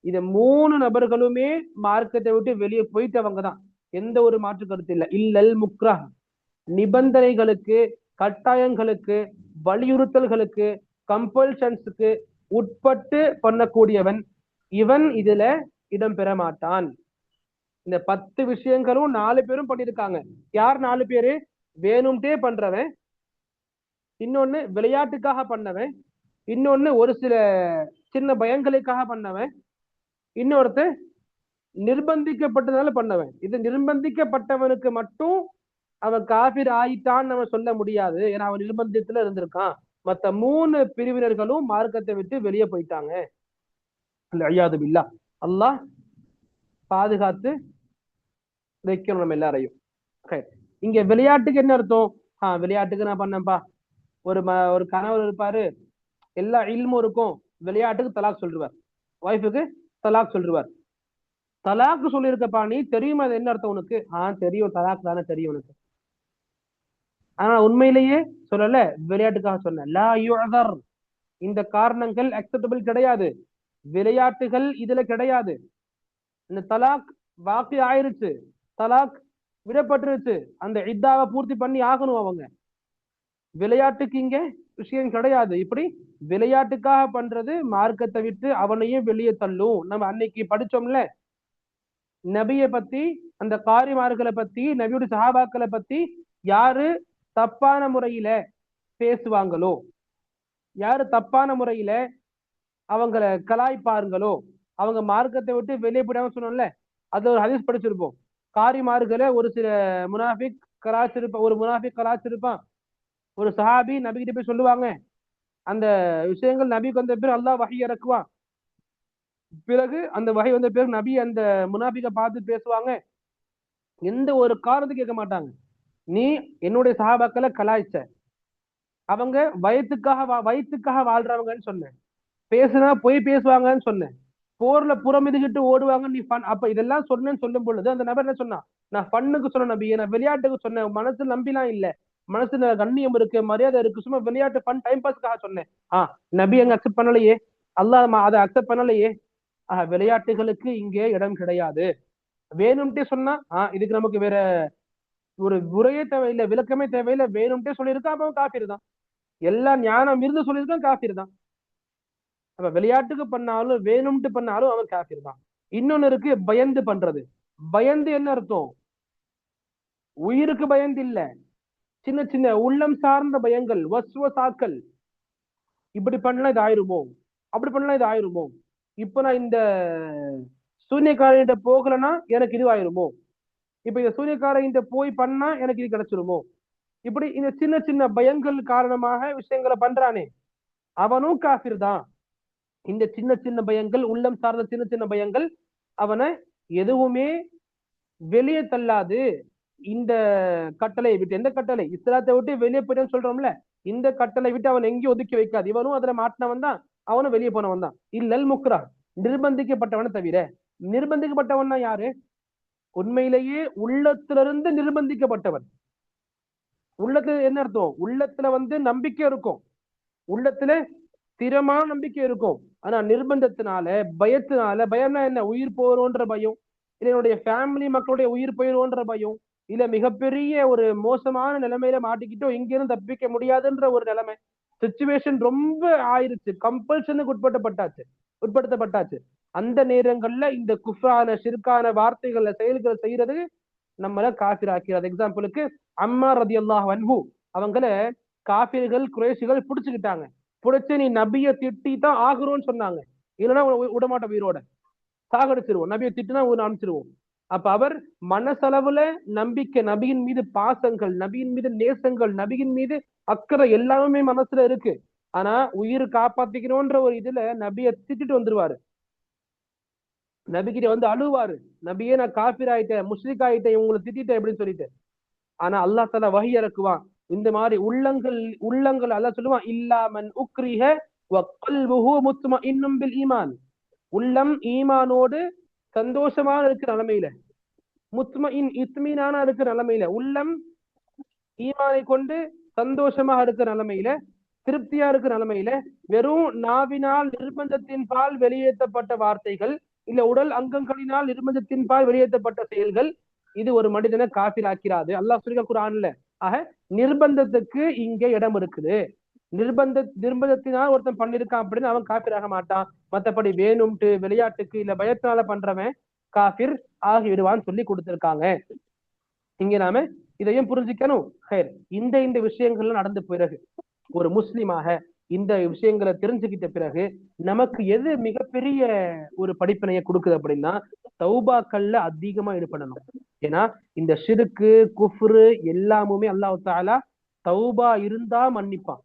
இது 3 நபர்களுமே மார்க்கத்தை விட்டு வெளியே போயிட்டவங்க தான். எந்த ஒரு மாற்று கருத்து இல்லை. இல்லல் முக்ரஹ் நிபந்தனைகளுக்கு, கட்டாயங்களுக்கு, வலியுறுத்தல்களுக்கு, கம்பல்ஷன்ஸுக்கு உட்பட்டு பண்ணக்கூடியவன் இவன் இதுல இடம் பெற மாட்டான். இந்த 10 விஷயங்களும் 4 பேரும் பண்ணியிருக்காங்க. யார் 4 பேரு? வேணும்ட்டே பண்றவன், இன்னொன்னு விளையாட்டுக்காக பண்ணவன், இன்னொன்னு ஒரு சில சின்ன பயங்களுக்காக பண்ணவன், இன்னொருத்த நிர்பந்திக்கப்பட்டதால பண்ணவன். இது நிர்பந்திக்கப்பட்டவனுக்கு மட்டும் அவன் காஃபிர் ஆயிட்டான்னு நம்ம சொல்ல முடியாது. ஏன்னா அவன் நிர்பந்தத்துல இருந்திருக்கான். மத்த 3 பிரிவினர்களும் மார்க்கத்தை விட்டு வெளியே போயிட்டாங்க. அய்யாது பில்லா. அல்லாஹ் பாதுகாத்து வைக்கணும் நம்ம எல்லாரையும். இங்க விளையாட்டுக்கு என்ன அர்த்தம்? விளையாட்டுக்கு நான் பண்ணப்பா. ஒரு கணவர் இருப்பாரு, எல்லா இல்மும் இருக்கும், விளையாட்டுக்கு தலாக் சொல்லுவார், ஒய்ஃபுக்கு தலாக் சொல்லுவார். தலாக்கு சொல்லியிருக்கப்பா நீ தெரியுமா அது என்ன அர்த்தம் உனக்கு? தெரியும், தலாக் தானே தெரியும் உனக்கு. ஆனா உண்மையிலேயே சொல்லல, விளையாட்டுக்காக சொன்ன. லா யுஅதர், இந்த காரணங்கள் அக்செப்டபிள் கிடையாது. விளையாட்டுகள் இதுல கிடையாது. இந்த தலாக் வாக்கி ஆயிருச்சு, தலாக் விடப்பட்டுருச்சு, அந்த இத்தாவை பூர்த்தி பண்ணி ஆகணும் அவங்க. விளையாட்டுக்கு இங்க விஷயம் கிடையாது. இப்படி விளையாட்டுக்காக பண்றது மார்க்கத்தை விட்டு அவனையும் வெளியே தள்ளும். நம்ம அன்னைக்கு படிச்சோம்ல நபியை பத்தி, அந்த காரிமார்களை பத்தி, நபியுடைய சஹாபாக்களை பத்தி யாரு தப்பான முறையில பேசுவாங்களோ, யாரு தப்பான முறையில அவங்கள கலாய்ப்பாருங்களோ அவங்க மார்க்கத்தை விட்டு வெளியே போயிடாம சொன்னோம்ல. அது ஒரு ஹதீஸ் படிச்சிருப்போம். காரிமார்களை ஒரு சில முனாஃபிக் கலாச்சிருப்பான். ஒரு சஹாபி நபி கிட்ட போய் சொல்லுவாங்க. அந்த விஷயங்கள் நபிக்கு வந்த பேர் அல்லாஹ் வஹி இறக்குவான். பிறகு அந்த வகை வந்த பேர் நபி அந்த முனாஃபிகை பார்த்து பேசுவாங்க. எந்த ஒரு காரணத்துக்கு கேட்க மாட்டாங்க. நீ என்னுடைய சஹாபாக்களை கலாய்ச்ச, அவங்க வயிற்றுக்காக வாழ்றவங்கன்னு சொன்னேன், பேசுனா பொய் பேசுவாங்கன்னு சொன்னேன், போர்ல புறமிதுகிட்டு ஓடுவாங்க நீ ஃபன். அப்ப இதெல்லாம் சொன்னேன்னு சொல்லும் பொழுது அந்த நபர் என்ன சொன்னா? நான் ஃபன்னுக்கு சொன்ன நபி, நான் விளையாட்டுக்கு சொன்னேன், மனசு நம்பிலாம் இல்ல, மனசுல கண்ணியம் இருக்கு, மரியாதை இருக்கு, சும்மா விளையாட்டு ஃபன் டைம் பாஸ்க்காக சொன்னேன். நபி அங்க அக்செப்ட் பண்ணலையே, அல்லாஹ் அதை அக்செப்ட் பண்ணலையே. விளையாட்டுகளுக்கு இங்கே இடம் கிடையாது. வேணும்ட்டே சொன்னா இதுக்கு நமக்கு வேற ஒரு உரையே தேவையில்லை, விளக்கமே தேவையில்லை. வேணும்ட்டே சொல்லியிருக்கான் அப்ப காஃபிர் தான். எல்லாம் ஞானம் இருந்து சொல்லியிருக்கான் காஃபிர் தான். அப்ப விளையாட்டுக்கு பண்ணாலும் வேணும்ட்டு பண்ணாலும் அவன் காஃபிர் தான். இன்னொன்னு இருக்கு பயந்து பண்றது. பயந்து என்ன அர்த்தம்? உயிருக்கு பயந்து இல்ல, சின்ன சின்ன உள்ளம் சார்ந்த பயங்கள், வஸ்வசாக்கள், இப்படி பண்ணலாம் இது ஆயிருமோ, அப்படி பண்ணலாம் இது ஆயிருமோ, இப்ப நான் இந்த சூன்யக்காரன்கிட்ட போகலன்னா எனக்கு இது ஆயிருமோ, இப்ப இந்த சூன்யக்காரன்கிட்ட போய் பண்ணா எனக்கு இது கிடைச்சிருமோ, இப்படி இந்த சின்ன சின்ன பயங்கள் காரணமாக விஷயங்களை பண்றானே அவனும் காஃபிர் தான். இந்த சின்ன சின்ன பயங்கள், உள்ளம் சார்ந்த சின்ன சின்ன பயங்கள் அவனை எதுவுமே வெளியே தள்ளாது. இந்த கட்டளை விட்டு, எந்த கட்டளை, இஸ்லாத்தை விட்டு வெளியே போயிட்டான்னு சொல்றோம்ல, இந்த கட்டளை விட்டு அவன் எங்கேயும் ஒதுக்கி வைக்காது. இவனும் அதுல மாட்டினவன் தான், அவனும் வெளியே போனவன் தான். இல்லல் முக்ரா, நிர்பந்திக்கப்பட்டவனை தவிர. நிர்பந்திக்கப்பட்டவன் தான் யாரு? உண்மையிலேயே உள்ளத்திலிருந்து நிர்பந்திக்கப்பட்டவன். உள்ளத்துல என்ன அர்த்தம்? உள்ளத்துல நம்பிக்கை இருக்கும், உள்ளத்துல ஸ்திரமான நம்பிக்கை இருக்கும். ஆனா நிர்பந்தத்தினால, பயத்தினால, பயம்னா என்ன? உயிர் போறோன்ற பயம், இல்ல என்னுடைய ஃபேமிலி மக்களுடைய உயிர் போயிடும்ன்ற பயம், இல்ல மிகப்பெரிய ஒரு மோசமான நிலைமையில மாட்டிக்கிட்டோ இங்கிருந்து தப்பிக்க முடியாதுன்ற ஒரு நிலைமை, சிச்சுவேஷன் ரொம்ப ஆயிருச்சு, கம்பல்ஷனுக்கு உட்படுத்தப்பட்டாச்சு. அந்த நேரங்கள்ல இந்த குஃப்ரான ஷிர்கான வார்த்தைகள்ல செயல்களை செய்யறது நம்மள காஃபிர் ஆக்கிறது. எக்ஸாம்பிளுக்கு அம்மார் ரலியல்லாஹு அன்ஹு அவங்கள காஃபிர்கள் குறைஷிகள் புடிச்சுக்கிட்டாங்க. புடிச்சு நீ நபியை திட்டி தான் ஆகுறோம்னு சொன்னாங்க, இல்லைன்னா விடமாட்ட உயிரோட சாகடிச்சிருவோம், நபியை திட்டுனா அனுப்பிச்சிருவோம். அப்ப அவர் மனசளவுல நம்பிக்கை, நபியின் மீது பாசங்கள், நபியின் மீது நேசங்கள், நபியின் மீது அக்கறை எல்லாமே மனசுல இருக்கு. ஆனா உயிர் காப்பாத்திக்கணும்ன்ற ஒரு இதுல நபியை திட்டிட்டு வந்துருவாரு, நபிகிட்ட அழுவாரு, நபியே நான் காஃபிர் ஆயிட்டேன், முஸ்லிக் ஆயிட்டேன், இவங்களை திட்டேன் அப்படின்னு சொல்லிட்டு. ஆனா அல்லாஹ் தஆலா வஹி இறக்குவான், இந்த மாதிரி உள்ளங்கள் அல்லாஹ் சொல்லுவான், இல்லாமன் உக்ரிஹ வ கல்புஹு முத்மஇன்னும் பில் ஈமான், உள்ளம் ஈமானோடு சந்தோஷமான இருக்கிற நிலைமையில, முத்மஇன் இத்மீனான இருக்கிற நிலைமையில, உள்ளம் ஈமானை கொண்டு சந்தோஷமாக இருக்கிற நிலைமையில, திருப்தியா இருக்கிற நிலைமையில, வெறும் நாவினால் நிர்பந்தத்தின் பால் வெளியேற்றப்பட்ட வார்த்தைகள், இல்ல உடல் அங்கங்களினால் நிர்பந்தத்தின் பால் வெளியேற்றப்பட்ட செயல்கள், இது ஒரு மனிதனை காஃபிர் ஆக்கிறாது. அல்லாஹ் சொல்லிருக்க குர்ஆன்ல. ஆக நிர்பந்தத்துக்கு இங்க இடம் இருக்குது. நிர்பந்தத்தினால் ஒருத்தன் பண்ணிருக்கான் அப்படின்னு அவன் காஃபிர் ஆக மாட்டான். மத்தபடி வேணும்ட்டு விளையாட்டுக்கு இல்ல பயத்தினால பண்றவன் காஃபிர் ஆகிவிடுவான்னு சொல்லி கொடுத்திருக்காங்க. இங்க நாம இதையும் புரிஞ்சுக்கணும். இந்த விஷயங்கள்லாம் நடந்த பிறகு, ஒரு முஸ்லிமாக இந்த விஷயங்களை தெரிஞ்சுக்கிட்ட பிறகு நமக்கு எது மிகப்பெரிய ஒரு படிப்பினையை கொடுக்குது அப்படின்னா, தௌபாக்கள்ல அதிகமா ஈடுபடணும். ஏன்னா இந்த ஷிருக்கு குஃப்ரு எல்லாமுமே அல்லாஹ் தஆலா தௌபா இருந்தா மன்னிப்பான்,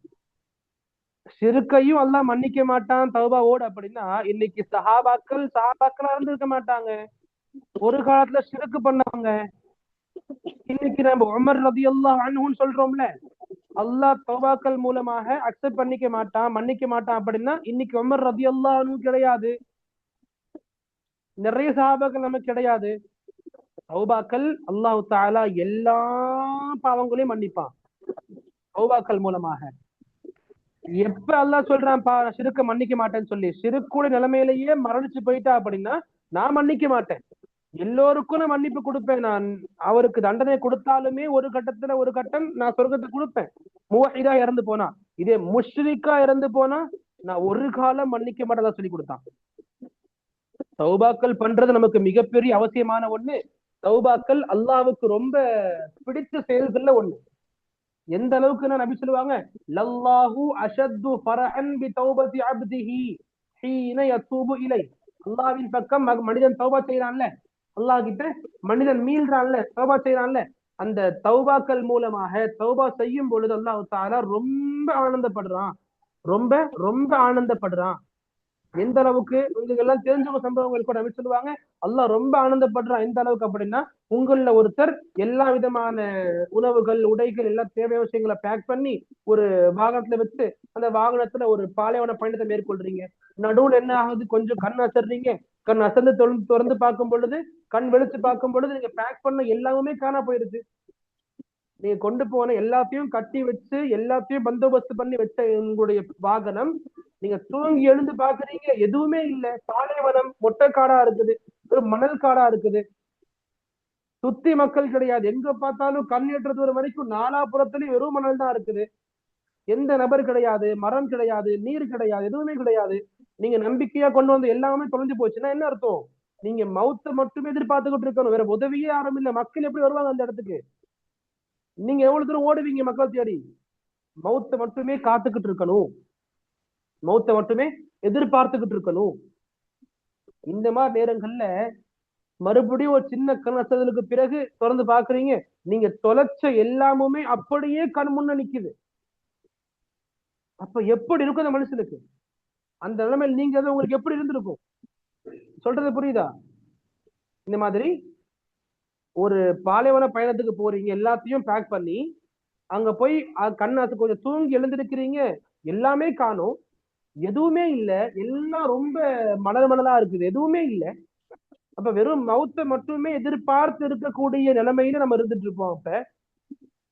ஷிருக்கையும் அல்லாஹ் மன்னிக்க மாட்டான் தௌபாவோட. அப்படின்னா இன்னைக்கு சஹாபாக்களா இருந்திருக்க மாட்டாங்க, ஒரு காலத்துல ஷிருக்கு பண்ணவங்க. இன்னைக்கு நம்ம உமர் ரலியல்லாஹு அன்ஹுன்னு சொல்றோம்ல, அல்லாஹ் தௌபாக்கள் மூலமாக அக்செப்ட் பண்ணிக்க மாட்டான், மன்னிக்க மாட்டான் அப்படின்னா இன்னைக்கு உமர் ரலியல்லாஹு அன்ஹு கிடையாது, நிறைய சஹாபாக்கள் நமக்கு கிடையாது. தௌபாக்கள் அல்லாஹ் தஆலா எல்லா பாவங்களையும் மன்னிப்பான் தௌபாக்கள் மூலமாக. எப்ப அல்லாஹ் சொல்றான் ஷிருக்க மன்னிக்க மாட்டேன்னு சொல்லி, ஷிருக்குடைய நிலைமையிலேயே மரணிச்சு போயிட்டா அப்படின்னா நான் மன்னிக்க மாட்டேன், எல்லோருக்கும் நான் மன்னிப்பு கொடுப்பேன், நான் அவருக்கு தண்டனை கொடுத்தாலுமே ஒரு கட்டம் நான் சொர்க்கத்துக்கு கொடுப்பேன், முவஹிதா இறந்து போனா. இதே முஷ்ரிக்கா இறந்து போனா நான் ஒரு காலம் மன்னிக்க மாட்டேன் சொல்லி கொடுத்தான். தௌபாக்கள் பண்றது நமக்கு மிகப்பெரிய அவசியமான ஒண்ணு. தௌபாக்கள் அல்லாஹ்வுக்கு ரொம்ப பிடிச்ச செயல்கள்ல ஒண்ணு. எந்த அளவுக்கு நபி சொல்லுவாங்க, லல்லாஹு அஷத்து ஃபரஹன் பி தௌபதி அப்திஹி ஹீன யதூபு இலை. அல்லாஹ்வின் பக்கம் மனிதன் தௌபா செய்யறான்ல, அல்லாஹ் கிட்ட மனிதன் மீள்றான்ல, தௌபா செய்யறான்ல, அந்த தௌபாக்கள் மூலமாக தௌபா செய்யும் பொழுது அல்லாஹ் தஆலா ரொம்ப ஆனந்தப்படுறான், ரொம்ப ரொம்ப ஆனந்தப்படுறான். எந்த அளவுக்கு உங்களுக்கு எல்லாம் தெரிஞ்ச சம்பவங்கள் கூட நபி சொல்லுவாங்க, அல்லாஹ் ரொம்ப ஆனந்தப்படுறான். எந்த அளவுக்கு அப்படின்னா, உங்கள ஒருத்தர் எல்லா விதமான உணவுகள் உடைகள் எல்லாம் தேவையான விஷயங்களை பேக் பண்ணி ஒரு வாகனத்துல வச்சு அந்த வாகனத்துல ஒரு பாலைவன பயணத்தை மேற்கொள்றீங்க, நடுவுல என்ன ஆகுது, கொஞ்சம் கண் அசர்றீங்க, கண் அசர்ந்து திறந்து பார்க்கும் பொழுது, கண் வெளிச்சு பார்க்கும் பொழுது நீங்க பேக் பண்ண எல்லாமே காணா போயிருது. நீங்க கொண்டு போன எல்லாத்தையும் கட்டி வச்சு எல்லாத்தையும் பந்தோபஸ்து பண்ணி வச்ச உங்களுடைய வாகனம், நீங்க தூங்கி எழுந்து பாக்குறீங்க எதுவுமே இல்லை, பாலைவனம் மொட்டைக்காடா இருக்குது, ஒரு மணல் காடா இருக்குது, சுத்தி மக்கள் கிடையாது, எங்க பார்த்தாலும் கண் எட்டுற தூரம் வரைக்கும் நாலாபுறத்துலயும் வெறும் மணல் தான் இருக்குது, எந்த நபர் கிடையாது, மரம் கிடையாது, நீர் கிடையாது, எதுவுமே கிடையாது. நீங்க நம்பிக்கையா கொண்டு வந்து எல்லாமே தொலைஞ்சு போச்சுன்னா என்ன அர்த்தம்? நீங்க மௌத்த மட்டுமே எதிர்பார்த்துக்கிட்டு இருக்கணும், வேற உதவியே யாரும் இல்லை. மக்கள் எப்படி வருவாங்க அந்த இடத்துக்கு? நீங்க எவ்வளவு தூரம் ஓடுவீங்க மக்கள் தேடி? மௌத்தை மட்டுமே காத்துக்கிட்டு இருக்கணும், மௌத்தை மட்டுமே எதிர்பார்த்துக்கிட்டு இருக்கணும். இந்த மாதிரி நேரங்கள்ல மறுபடியும் ஒரு சின்ன கணக்கு பிறகு திறந்து பாக்குறீங்க, நீங்க தொலைச்ச எல்லாமுமே அப்படியே கண் முன்ன நிக்குது. அப்ப எப்படி இருக்கும் அந்த மனுஷனுக்கு? அந்த நிலைமையில் நீங்க உங்களுக்கு எப்படி இருந்திருக்கும்? சொல்றது புரியுதா? இந்த மாதிரி ஒரு பாலைவன பயணத்துக்கு போறீங்க, எல்லாத்தையும் பேக் பண்ணி அங்க போய் கண்ணாத்து கொஞ்சம் தூங்கி எழுந்திருக்கிறீங்க, எல்லாமே காணும், எதுவுமே இல்ல, எல்லாம் ரொம்ப மணல் மணலா இருக்குது, எதுவுமே இல்ல. அப்ப வெறும் மௌத்தை மட்டுமே எதிர்பார்த்து இருக்கக்கூடிய நிலைமையில நம்ம இருந்துட்டு இருப்போம்.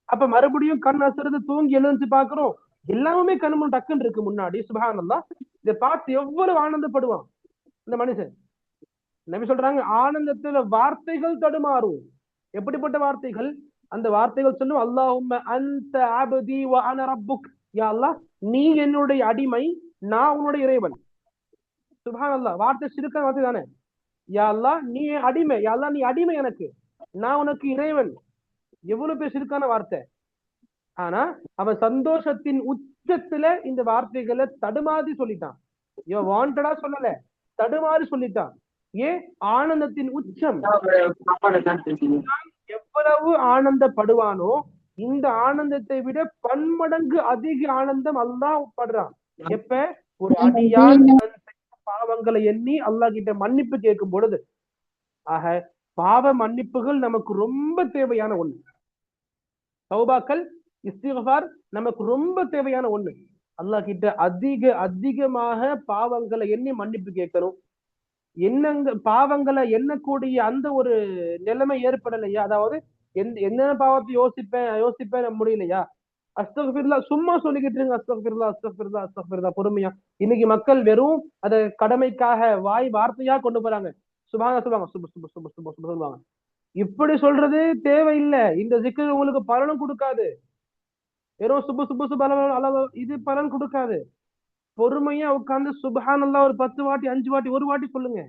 அப்ப மறுபடியும் கண் அசருந்து தூங்கி எழுந்து பாக்குறோம், எல்லாமே கண்ணு டக்குன்னு இருக்கு முன்னாடி. சுப்ஹானல்லாஹ், இதை பார்த்து எவ்வளவு ஆனந்தப்படுவான் இந்த மனுஷன். நபி சொல்றாங்க, ஆனந்தத்துல வார்த்தைகள் தடுமாறும். எப்படிப்பட்ட வார்த்தைகள்? அந்த வார்த்தைகள் சொல்லும், அல்லாஹும்ம அன்த அப்தி வ அன ரப்புக், யா அல்லாஹ் நீ என்னுடைய அடிமை, நான் உன்னுடைய இறைவன். சுப்ஹானல்லாஹ், வார்த்தை சிறுக்க வார்த்தை தானே. யா அல்லாஹ் நீ அடிமை, யா அல்லாஹ் நீ அடிமை எனக்கு, நான் உனக்கு இறைவன். எவ்வளவு பேர் சிறுக்கான வார்த்தை. ஆனா அவன் சந்தோஷத்தின் உச்சத்துல இந்த வார்த்தைகளை தடுமாறி சொல்லிட்டான். இவன் வாண்டடா சொல்லல, தடுமாறி சொல்லிட்டான். ஏன்? ஆனந்தத்தின் உச்சம். எவ்வளவு ஆனந்தப்படுவானோ இந்த ஆனந்தத்தை விட பன்மடங்கு அதிக ஆனந்தம் அல்லாஹ் படுறான். எப்ப? ஒரு அடியான் பாவங்களை எண்ணி அல்லாஹ் கிட்ட மன்னிப்பு கேட்கும் பொழுது. ஆக பாவ மன்னிப்புகள் நமக்கு ரொம்ப தேவையான ஒண்ணு. தௌபாக்கள், இஸ்திக்ஃபார் நமக்கு ரொம்ப தேவையான ஒண்ணு. அல்லாஹ் கிட்ட அதிகமாக பாவங்களை எண்ணி மன்னிப்பு கேட்கணும். என்னங்க பாவங்களை எண்ணக்கூடிய அந்த ஒரு நிலைமை ஏற்படலையா? அதாவது என்னென்ன பாவத்தை யோசிப்பேன் முடியலையா? அஸ்தக்ஃபிருல்லா சும்மா சொல்லிக்கிட்டு இருங்க, அஸ்தக்ஃபிருல்லா அஸ்தக்ஃபிருல்லா அஸ்தக்ஃபிருல்லா பொறுமையா. இன்னைக்கு மக்கள் வெறும் அதை கடமைக்காக வாய் வார்த்தையா கொண்டு போறாங்க. சுபான சொல்லுவாங்க, சுப சுப சுப சுப சுப சொல்லுவாங்க. இப்படி சொல்றது தேவையில்லை. இந்த ஜிக்ர் உங்களுக்கு பலனும் கொடுக்காது. வெறும் சுப சுப சுப அளவு இது பலன் கொடுக்காது. பொறுமையா உட்கார்ந்து சுபஹானல்லாஹ் ஒரு 10 வாட்டி 5 வாட்டி ஒரு வாட்டி சொல்லுங்க,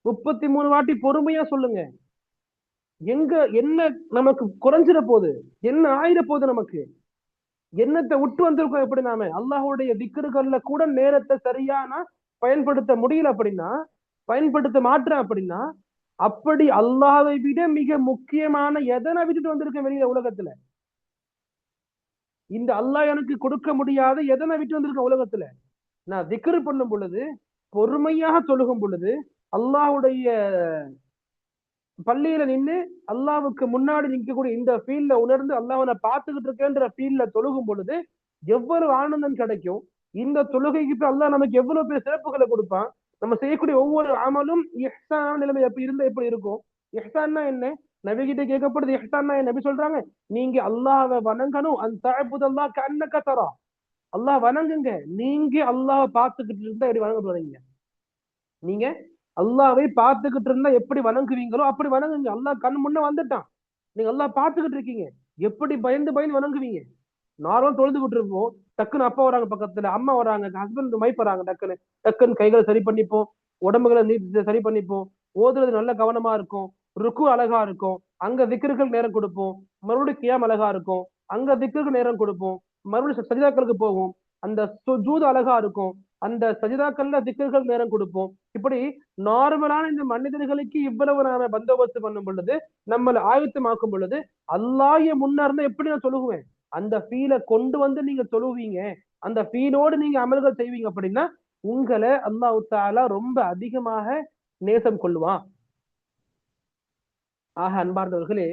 33 வாட்டி பொறுமையா சொல்லுங்க. எங்க என்ன நமக்கு குறைஞ்சிட போகுது? என்ன ஆயிர போகுது? நமக்கு எண்ணத்தை விட்டு வந்திருக்கோம். எப்படி நாம அல்லாஹுடைய திக்ருகள்ல கூட நேரத்தை சரியானா பயன்படுத்த முடியல அப்படின்னா, பயன்படுத்த மாட்டேன் அப்படின்னா, அப்படி அல்லாஹ்வை விட மிக முக்கியமான எதனை விட்டுட்டு வந்திருக்கேன் வெளியில உலகத்துல? இந்த அல்லாஹ் எனக்கு கொடுக்க முடியாத எதனை விட்டு வந்திருக்கேன் உலகத்துல? நான் திக்ரு பண்ணும் பொழுது, பொறுமையாக தொழுகும் பொழுது, அல்லாஹுடைய பள்ளியில நின்று அல்லாவுக்கு முன்னாடி நிற்கக்கூடிய இந்த ஃபீல்ட்ல உணர்ந்து அல்லாஹ் பார்த்துக்கிட்டு இருக்கேன்ற ஃபீல்ட்ல தொழுகும் பொழுது எவ்வளவு ஆனந்தம் கிடைக்கும். இந்த தொழுகைக்கு அல்லாஹ் நமக்கு எவ்வளவு பேர் சிறப்புகளை கொடுப்பான். நம்ம செய்யக்கூடிய ஒவ்வொரு அமலும் இஹ்சான் நிலைமை எப்படி இருந்தா எப்படி இருக்கும்? இஹ்சான்னா என்ன? நபிகிட்ட கேட்கப்படுது, இஹ்சான்னா என்ன? நபி சொல்றாங்க, நீங்க அல்லாஹ்வை வணங்கணும். அந்த தஅபுதல்லாஹ் கஅன்னக தரா, அல்லாஹ் வணங்குங்க, நீங்க அல்லாஹ் பார்த்துக்கிட்டு இருந்தா எப்படி வணங்குவீங்க? நீங்க அல்லாவை பார்த்துக்கிட்டு இருந்தா எப்படி வணங்குவீங்களோ அப்படி வணங்குங்க. அல்லாஹ் கண் முன்ன வந்துட்டான், நீங்க அல்லாஹ் பார்த்துக்கிட்டு இருக்கீங்க, எப்படி பயந்து பயந்து வணங்குவீங்க? நார்மல் தொழுதுகிட்டு இருப்போம், டக்குன்னு அப்பா வராங்க, பக்கத்துல அம்மா வராங்க, ஹஸ்பண்ட் ஒய்ஃப் வராங்க, டக்குன்னு டக்குன்னு கைகளை சரி பண்ணிப்போம், உடம்புகளை சரி பண்ணிப்போம், ஓதுறது நல்ல கவனமா இருக்கும், ருக்கு அழகா இருக்கும், அங்க திக்ருக்கு நேரம் கொடுப்போம், மறுபடியும் கியாம் அழகா இருக்கும், அங்க திக்ருக்கு நேரம் கொடுப்போம், மறுபடியும் சஜிதாக்களுக்கு போவோம், அந்த சுஜூத் அழகா இருக்கும், அந்த சஜிதாக்கள்ல திக்ர்கள் நேரம் கொடுப்போம். இப்படி நார்மலான இந்த மனிதர்களுக்கு இவ்வளவு நாம பந்தோபஸ்து பண்ணும் பொழுது, நம்மளை ஆயத்தமாக்கும் பொழுது, அல்லாஹ்ய முன்னார்ந்து எப்படி நான் சொல்லுவேன்? அந்த ஃபீலை கொண்டு வந்து நீங்க தொழுவீங்க, அந்த ஃபீலோடு நீங்க அமல்கள் செய்வீங்க அப்படின்னா உங்களை அல்லாஹ் தஆலா ரொம்ப அதிகமாக நேசம் கொள்ளுவான். ஆக அன்பார்ந்தவர்களே,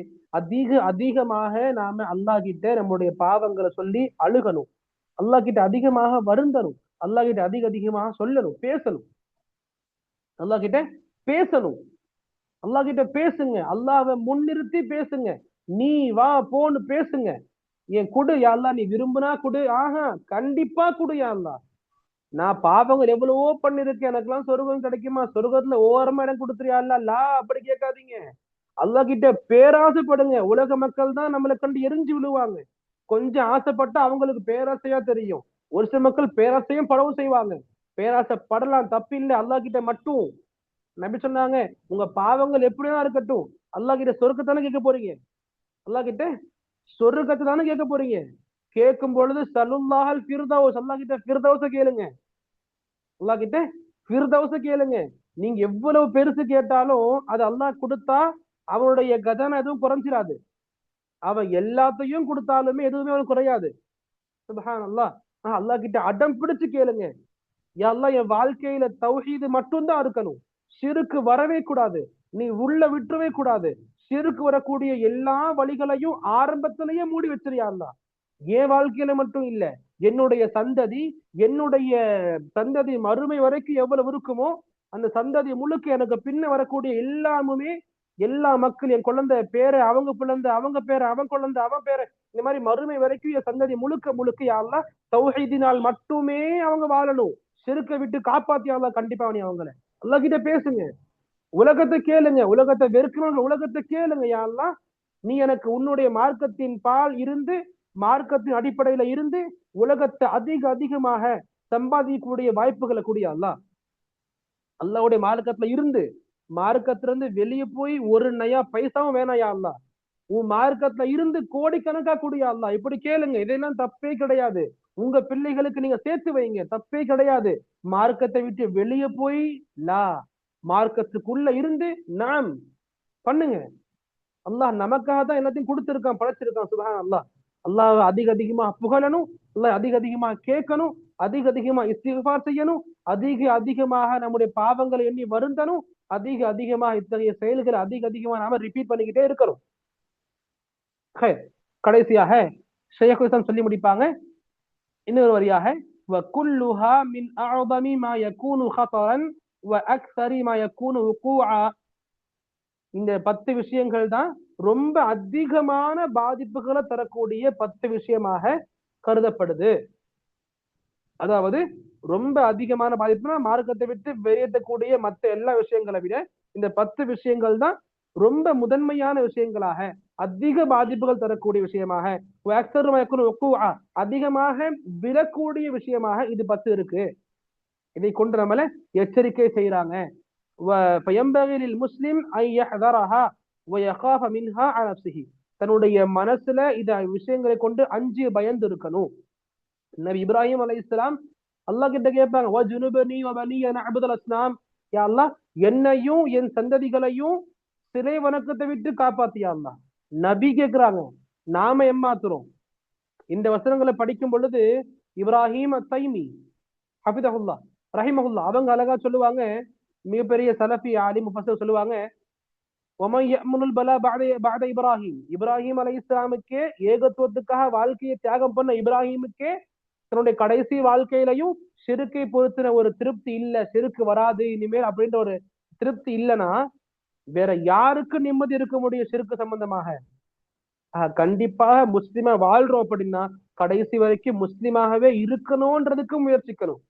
அதிகமாக நாம அல்லாஹ் கிட்ட நம்முடைய பாவங்களை சொல்லி அழுகணும், அல்லாஹ் கிட்ட அதிகமாக வருந்தணும், அல்லாஹ் கிட்ட அதிகமாக சொல்லணும், பேசணும், அல்லாஹ் கிட்ட பேசணும். அல்லாஹ் கிட்ட பேசுங்க, அல்லாஹ்வை முன்னிறுத்தி பேசுங்க. நீ வா போன்னு பேசுங்க. என் குடு யா அல்லாஹ், நீ விரும்புனா குடு, ஆஹா கண்டிப்பா குடு யா அல்லாஹ். நான் பாவங்கள் எவ்வளவோ பண்ணிருக்கேன், எனக்கெல்லாம் சொர்க்கம் கிடைக்குமா? சொர்க்கத்துல ஓரமா இடம் கொடுத்துறியா அல்லாஹ்? லா, அப்படி கேட்காதீங்க. அல்லாஹ் கிட்ட பேராசைப்படுங்க. உலக மக்கள் தான் நம்மளை கண்டு எரிஞ்சு விழுவாங்க. கொஞ்சம் ஆசைப்பட்டா அவங்களுக்கு பேராசையா தெரியும். ஒரு சில மக்கள் பேராசையும் படவும் செய்வாங்க. பேராசைப்படலாம், தப்பில்லை. அல்லாஹ் கிட்ட மட்டும் நபி சொன்னாங்க, உங்க பாவங்கள் எப்படிதான் இருக்கட்டும், அல்லாஹ் கிட்ட சொர்க்கத்தானே கேட்க போறீங்க, அல்லாஹ் கிட்ட சொர்க்கத்தை தானே கேட்க போறீங்க. கேட்கும் பொழுது சலுல்லாஹல் ஃபிர்தௌஸ், அல்லாஹ் கிட்ட ஃபிர்தௌஸ கேளுங்க. அல்லாஹ் கிட்ட ஃபிர்தௌஸ கேளுங்க. நீங்க எவ்வளவு பெருசு கேட்டாலும் அது அல்லாஹ் கொடுத்தா அவனுடைய கஜானா எதுவும் குறைஞ்சிடாது. அவன் எல்லாத்தையும் கொடுத்தாலுமே எதுவுமே அவனுக்கு குறையாது. சுப்ஹானல்லாஹ். அல்லாஹ் கிட்ட அடம் பிடிச்சு கேளுங்க. யா அல்லாஹ், என் வாழ்க்கையில தௌஹீது மட்டும்தான் இருக்கணும், ஷிருக்கு வரவே கூடாது, நீ உள்ள விட்டுறவே கூடாது. ஷிருக்கு வரக்கூடிய எல்லா வழிகளையும் ஆரம்பத்திலேயே மூடி வச்சிருயா அல்லாஹ். என் வாழ்க்கையில மட்டும் இல்ல, என்னுடைய சந்ததி, என்னுடைய சந்ததி மறுமை வரைக்கும் எவ்வளவு இருக்குமோ அந்த சந்ததி முழுக்க எனக்கு பின்ன வரக்கூடிய எல்லாமுமே, எல்லா மக்கள், என் குழந்தை பேரை அவங்க குழந்தை, அவங்க பேரை அவன் குழந்தை, அவன் பேரை, இந்த மாதிரி மறுமை வரைக்கும் என் சந்ததி முழுக்க முழுக்க யா அல்லாஹ் தௌஹீதினால் மட்டுமே அவங்க வாழணும். ஷிர்க்கை விட்டு காப்பாத்தியா அல்லாஹ் கண்டிப்பா நீ அவங்கள. அல்லாஹ் கிட்ட பேசுங்க, உலகத்தை கேளுங்க, உலகத்தை வெறுக்கணும், உலகத்தை கேளுங்க. யா அல்லாஹ், நீ எனக்கு உன்னுடைய மார்க்கத்தின் பால் இருந்து, மார்க்கத்தின் அடிப்படையில இருந்து உலகத்தை அதிகமாக சம்பாதிக்கக்கூடிய வாய்ப்புகளை கூடிய அல்லாஹ். அல்லாஹ்வுடைய மார்க்கத்துல இருந்து, மார்க்கத்திலிருந்து வெளியே போய் ஒரு நயா பைசாவும் வேணாயா அல்லாஹ். உன் மார்க்கத்துல இருந்து கோடிக்கணக்கா கூடிய அல்லாஹ். இப்படி கேளுங்க, இதெல்லாம் தப்பே கிடையாது. உங்க பிள்ளைகளுக்கு நீங்க சேர்த்து வைங்க, தப்பே கிடையாது. மார்க்கத்தை விட்டு வெளியே போய் லா, மார்க்கத்துக்குள்ள இருந்து நாம் பண்ணுங்க. அல்லாஹ் நமக்காக தான் எல்லாத்தையும் கொடுத்திருக்கான், படைச்சிருக்கான். சுப்ஹான் அல்லாஹ். அல்லாஹ் அதிகமா புகழணும், அல்லாஹ் அதிகமா கேட்கணும், அதிகமா இஸ்திக்ஃபார் செய்யணும், அதிகமாக நம்முடைய பாவங்களை எண்ணி வருந்தணும், அதிகமா இத்தகைய செயல்களை அதிகமா நாம ரிப்பீட் பண்ணிக்கிட்டே இருக்கணும். கடைசியாக ஷைഖுல் இஸ்லாம் சொல்லி முடிப்பாங்க இன்னொரு வரியாக, وَكُلُّهَا مِنْ أَعْظَمِ مَا يَكُونُ خَطَرًا وَأَكْثَرِ مَا يَكُونُ وُقُوعًا. இந்த 10 விஷயங்கள் தான் ரொம்ப அதிகமான பாதிப்புகளை தரக்கூடிய 10 விஷயமாக கருதப்படுது. அதாவது ரொம்ப அதிகமான பாதிப்புனா மார்க்கத்தை விட்டு வெளியேற்றக்கூடிய மற்ற எல்லா விஷயங்களை விட இந்த 10 விஷயங்கள் தான் ரொம்ப முதன்மையான விஷயங்களாக, அதிக பாதிப்புகள் தரக்கூடிய விஷயமாக, அதிகமாக விழக்கூடிய விஷயமாக இது 10 இருக்கு. இதை கொண்டு நம்மள எச்சரிக்கை செய்யறாங்க. முஸ்லிம் தன்னுடைய மனசுல இத விஷயங்களை கொண்டு அஞ்சு பயந்து இருக்கணும். நபி இப்ராஹிம் அலைஹிஸ்ஸலாம் அல்லாஹ் கிட்ட கேட்பாங்க, யா அல்லாஹ், என்னையும் என் சந்ததிகளையும் சிலை வணக்கத்தை விட்டு காப்பாத்தியா அல்லாஹ். நபி கேட்கிறாங்க, நாம ஏமாத்துறோம். இந்த வசனங்களை படிக்கும் பொழுது இப்ராஹிம் அத்தைமி ஹபிதஹுல்லா ரஹிமஹுல்லா அவங்க அழகா சொல்லுவாங்க, மிகப்பெரிய சலஃபி ஆலிம் முஃபஸ்ஸிர் சொல்லுவாங்க, இப்ராஹிம், இப்ராஹிம் அலைஹிஸ்ஸலாமுக்கே ஏகத்துவத்துக்காக வாழ்க்கையை தியாகம் பண்ண இப்ராஹிமுக்கே தன்னுடைய கடைசி வாழ்க்கையிலையும் ஷிர்க்கை பொறுத்தின ஒரு திருப்தி இல்ல, ஷிர்க் வராது இனிமேல் அப்படின்ற ஒரு திருப்தி இல்லைன்னா வேற யாருக்கு நிம்மதி இருக்க முடியும் ஷிர்க் சம்பந்தமாக? கண்டிப்பாக முஸ்லிமா வாழ்றோம் அப்படின்னா கடைசி வரைக்கும் முஸ்லிமாகவே இருக்கணும்ன்றதுக்கு முயற்சிக்கணும்.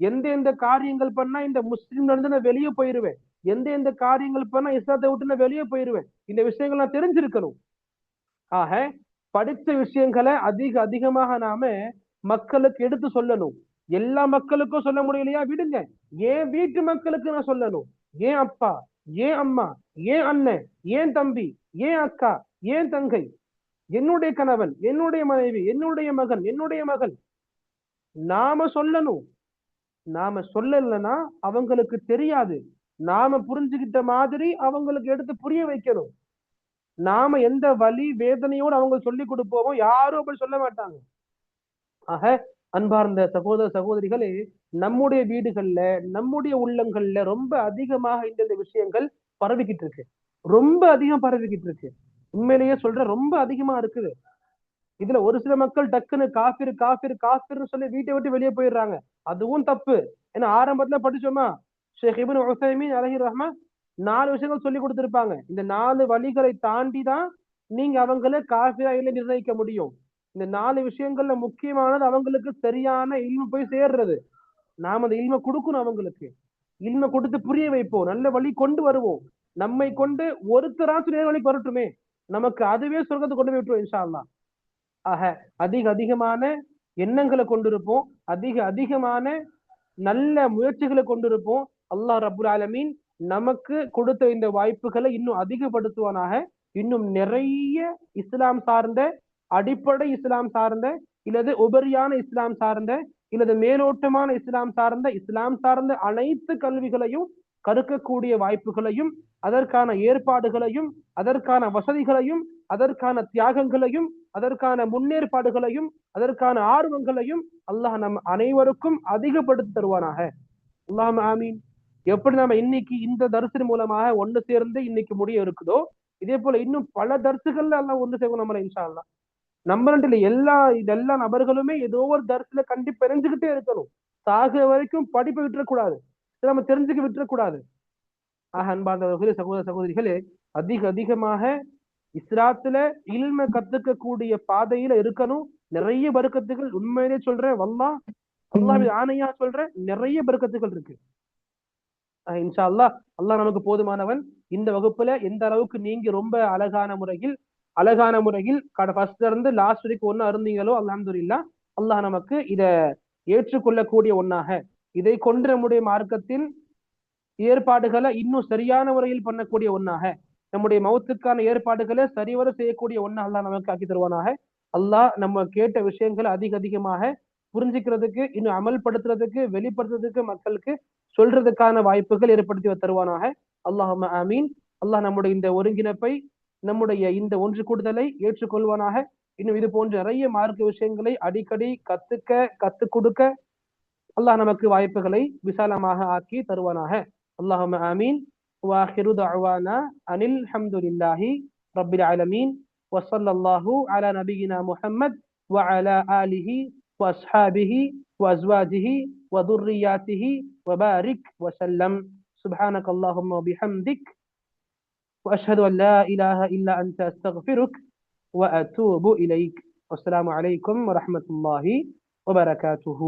எந்த காரியங்கள் பண்ணா இந்த முஸ்லிம்ல இருந்து நான் வெளியே போயிருவேன், எந்த காரியங்கள் பண்ணா இஸ்லாத்தை விட்டு நான் வெளியே போயிருவேன், இந்த விஷயங்கள் நான் தெரிஞ்சிருக்கணும். ஆக படித்த விஷயங்களை அதிகமாக நாம மக்களுக்கு எடுத்து சொல்லணும். எல்லா மக்களுக்கும் சொல்ல முடியலையா, விடுங்க, ஏன் வீட்டு மக்களுக்கு நான் சொல்லணும். ஏன் அப்பா, ஏன் அம்மா, ஏன் அண்ணன், ஏன் தம்பி, ஏன் அக்கா, ஏன் தங்கை, என்னுடைய கணவன், என்னுடைய மனைவி, என்னுடைய மகன், என்னுடைய மகள், நாம சொல்லணும். நாம சொல்லலைன்னா அவங்களுக்கு தெரியாது. நாம புரிஞ்சுக்கிட்ட மாதிரி அவங்களுக்கு எடுத்து புரிய வைக்கணும். நாம எந்த வலி வேதனையோடு அவங்க சொல்லி கொடுப்போமோ யாரும் அப்படி சொல்ல மாட்டாங்க. ஆக அன்பார்ந்த சகோதர சகோதரிகளே, நம்முடைய வீடுகள்ல, நம்முடைய உள்ளங்கள்ல ரொம்ப அதிகமாக இந்த விஷயங்கள் பரவிக்கிட்டு இருக்கு, ரொம்ப அதிகம் பரவிக்கிட்டு இருக்கு. உண்மையிலேயே சொல்ற, ரொம்ப அதிகமா இருக்குது. இதுல ஒரு சில மக்கள் டக்குன்னு காஃபிர் காஃபிர் காஃபிர்னு சொல்லி வீட்டை விட்டு வெளியே போயிடுறாங்க. அதுவும் தப்பு. ஏன்னா ஆரம்பத்துல படிச்சோமா, ஷேக் இப்னு உஸைமீன் அலைஹி ரஹ்மா 4 விஷயங்கள் சொல்லி கொடுத்திருப்பாங்க. இந்த 4 வழிகளை தாண்டி தான் நீங்க அவங்களை காஃபிரா இல்ல நிர்ணயிக்க முடியும். இந்த 4 விஷயங்கள்ல முக்கியமானது அவங்களுக்கு சரியான இல்மு போய் சேர்றது. நாம அந்த இல்ம கொடுக்கணும், அவங்களுக்கு இல்ம கொடுத்து புரிய வைப்போம், நல்ல வழி கொண்டு வருவோம். நம்மை கொண்டு ஒருத்தராச்சும் நேர் வழி வரட்டுமே, நமக்கு அதுவே சொர்க்கத்தை கொண்டு போய் விட்டுரும் இன்ஷா அல்லாஹ். ஆக அதிகமான எண்ணங்களை கொண்டிருப்போம், அதிகமான நல்ல முயற்சிகளை கொண்டிருப்போம். அல்லாஹ் ரப்புல் ஆலமீன் நமக்கு கொடுத்த இந்த வாய்ப்புகளை இன்னும் அதிகப்படுத்துவானாக. இன்னும் நிறைய இஸ்லாம் சார்ந்த அடிப்படை இஸ்லாம் சார்ந்த, இல்லது உபரியான இஸ்லாம் சார்ந்த, இல்லது மேலோட்டமான இஸ்லாம் சார்ந்த அனைத்து கல்விகளையும் கற்கக்கூடிய வாய்ப்புகளையும், அதற்கான ஏற்பாடுகளையும், அதற்கான வசதிகளையும், அதற்கான தியாகங்களையும், அதற்கான முன்னேற்பாடுகளையும், அதற்கான ஆர்வங்களையும் அல்லாஹ் நம் அனைவருக்கும் அதிகப்படுத்தி தருவானாக. அல்லாஹ் ஆமீன். எப்படி நம்ம இன்னைக்கு இந்த தரிசனம் மூலமாக ஒன்று சேர்ந்து இன்னைக்கு முடிய இருக்குதோ, இதே போல இன்னும் பல தரிசுகள்ல எல்லாம் ஒன்று சேர்க்கும் நம்மள இன்ஷா அல்லாஹ். நம்ம எல்லா நபர்களுமே ஏதோ ஒரு தரிசன கண்டிப்பா தெரிஞ்சுக்கிட்டே இருக்கணும். சாகிற வரைக்கும் படிப்பை விட்டுறக்கூடாது, நம்ம தெரிஞ்சுக்க விட்டுறக்கூடாது. அன்பார்ந்தவர்களே, சகோதர சகோதரிகளே, அதிகமாக இஸ்லாத்துல இல்ம கத்துக்கக்கூடிய பாதையில இருக்கணும். நிறைய பரக்கத்துகள், உண்மையிலே சொல்றேன், அல்லாஹ்வின் ஆணையா சொல்றேன், நிறைய பரக்கத்துகள் இருக்கு. இன்ஷா அல்லாஹ், அல்லாஹ் நமக்கு போதுமானவன். இந்த வகுப்புல எந்த அளவுக்கு நீங்க ரொம்ப அழகான முறையில் ஃபர்ஸ்ட்ல இருந்து லாஸ்ட் வரைக்கும் ஒண்ணு அருந்தீங்களோ, அல்ஹம்துலில்லாஹ், அல்லாஹ் நமக்கு இத ஏற்றுக்கொள்ளக்கூடிய ஒன்னாக, இதை கொண்டு நம்முடைய மார்க்கத்தின் ஏற்பாடுகளை இன்னும் சரியான முறையில் பண்ணக்கூடிய ஒன்னாக, நம்முடைய மௌத்துக்கான ஏற்பாடுகளை சரிவர செய்யக்கூடிய ஒன்னா அல்லாஹ் நமக்கு ஆக்கி தருவானாக. அல்லாஹ் நம்ம கேட்ட விஷயங்களை அதிகமாக புரிஞ்சுக்கிறதுக்கு, இன்னும் அமல்படுத்துறதுக்கு, வெளிப்படுத்துறதுக்கு, மக்களுக்கு சொல்றதுக்கான வாய்ப்புகள் ஏற்படுத்தி தருவானாக. அல்லாஹும்ம ஆமீன். அல்லாஹ் நம்முடைய இந்த ஒருங்கிணைப்பை, நம்முடைய இந்த ஒன்று கூடுதலை ஏற்றுக்கொள்வானாக. இன்னும் இது போன்ற நிறைய மார்க்க விஷயங்களை அடிக்கடி கத்துக் கொடுக்க அல்லாஹ் நமக்கு வாய்ப்புகளை விசாலமாக ஆக்கி தருவானாக. அல்லாஹும்ம ஆமீன். வாஹிரு தஅவானா அனில் ஹம்துலில்லாஹி ரப்பில் ஆலமீன். வஸல்லல்லாஹு அலா நபியினா முஹம்மத் வஅலா ஆலிஹி வஅஸ்ஹாபிஹி வஅஸ்வாஜிஹி வதுர்ரியாத்திஹி வபாரிக் வஸல்லம். சுப்ஹானக அல்லாஹும்ம வபிஹம்திக் وأشهد أن لا إله إلا أنت أستغفرك وأتوب إليك. والسلام عليكم ورحمة الله وبركاته.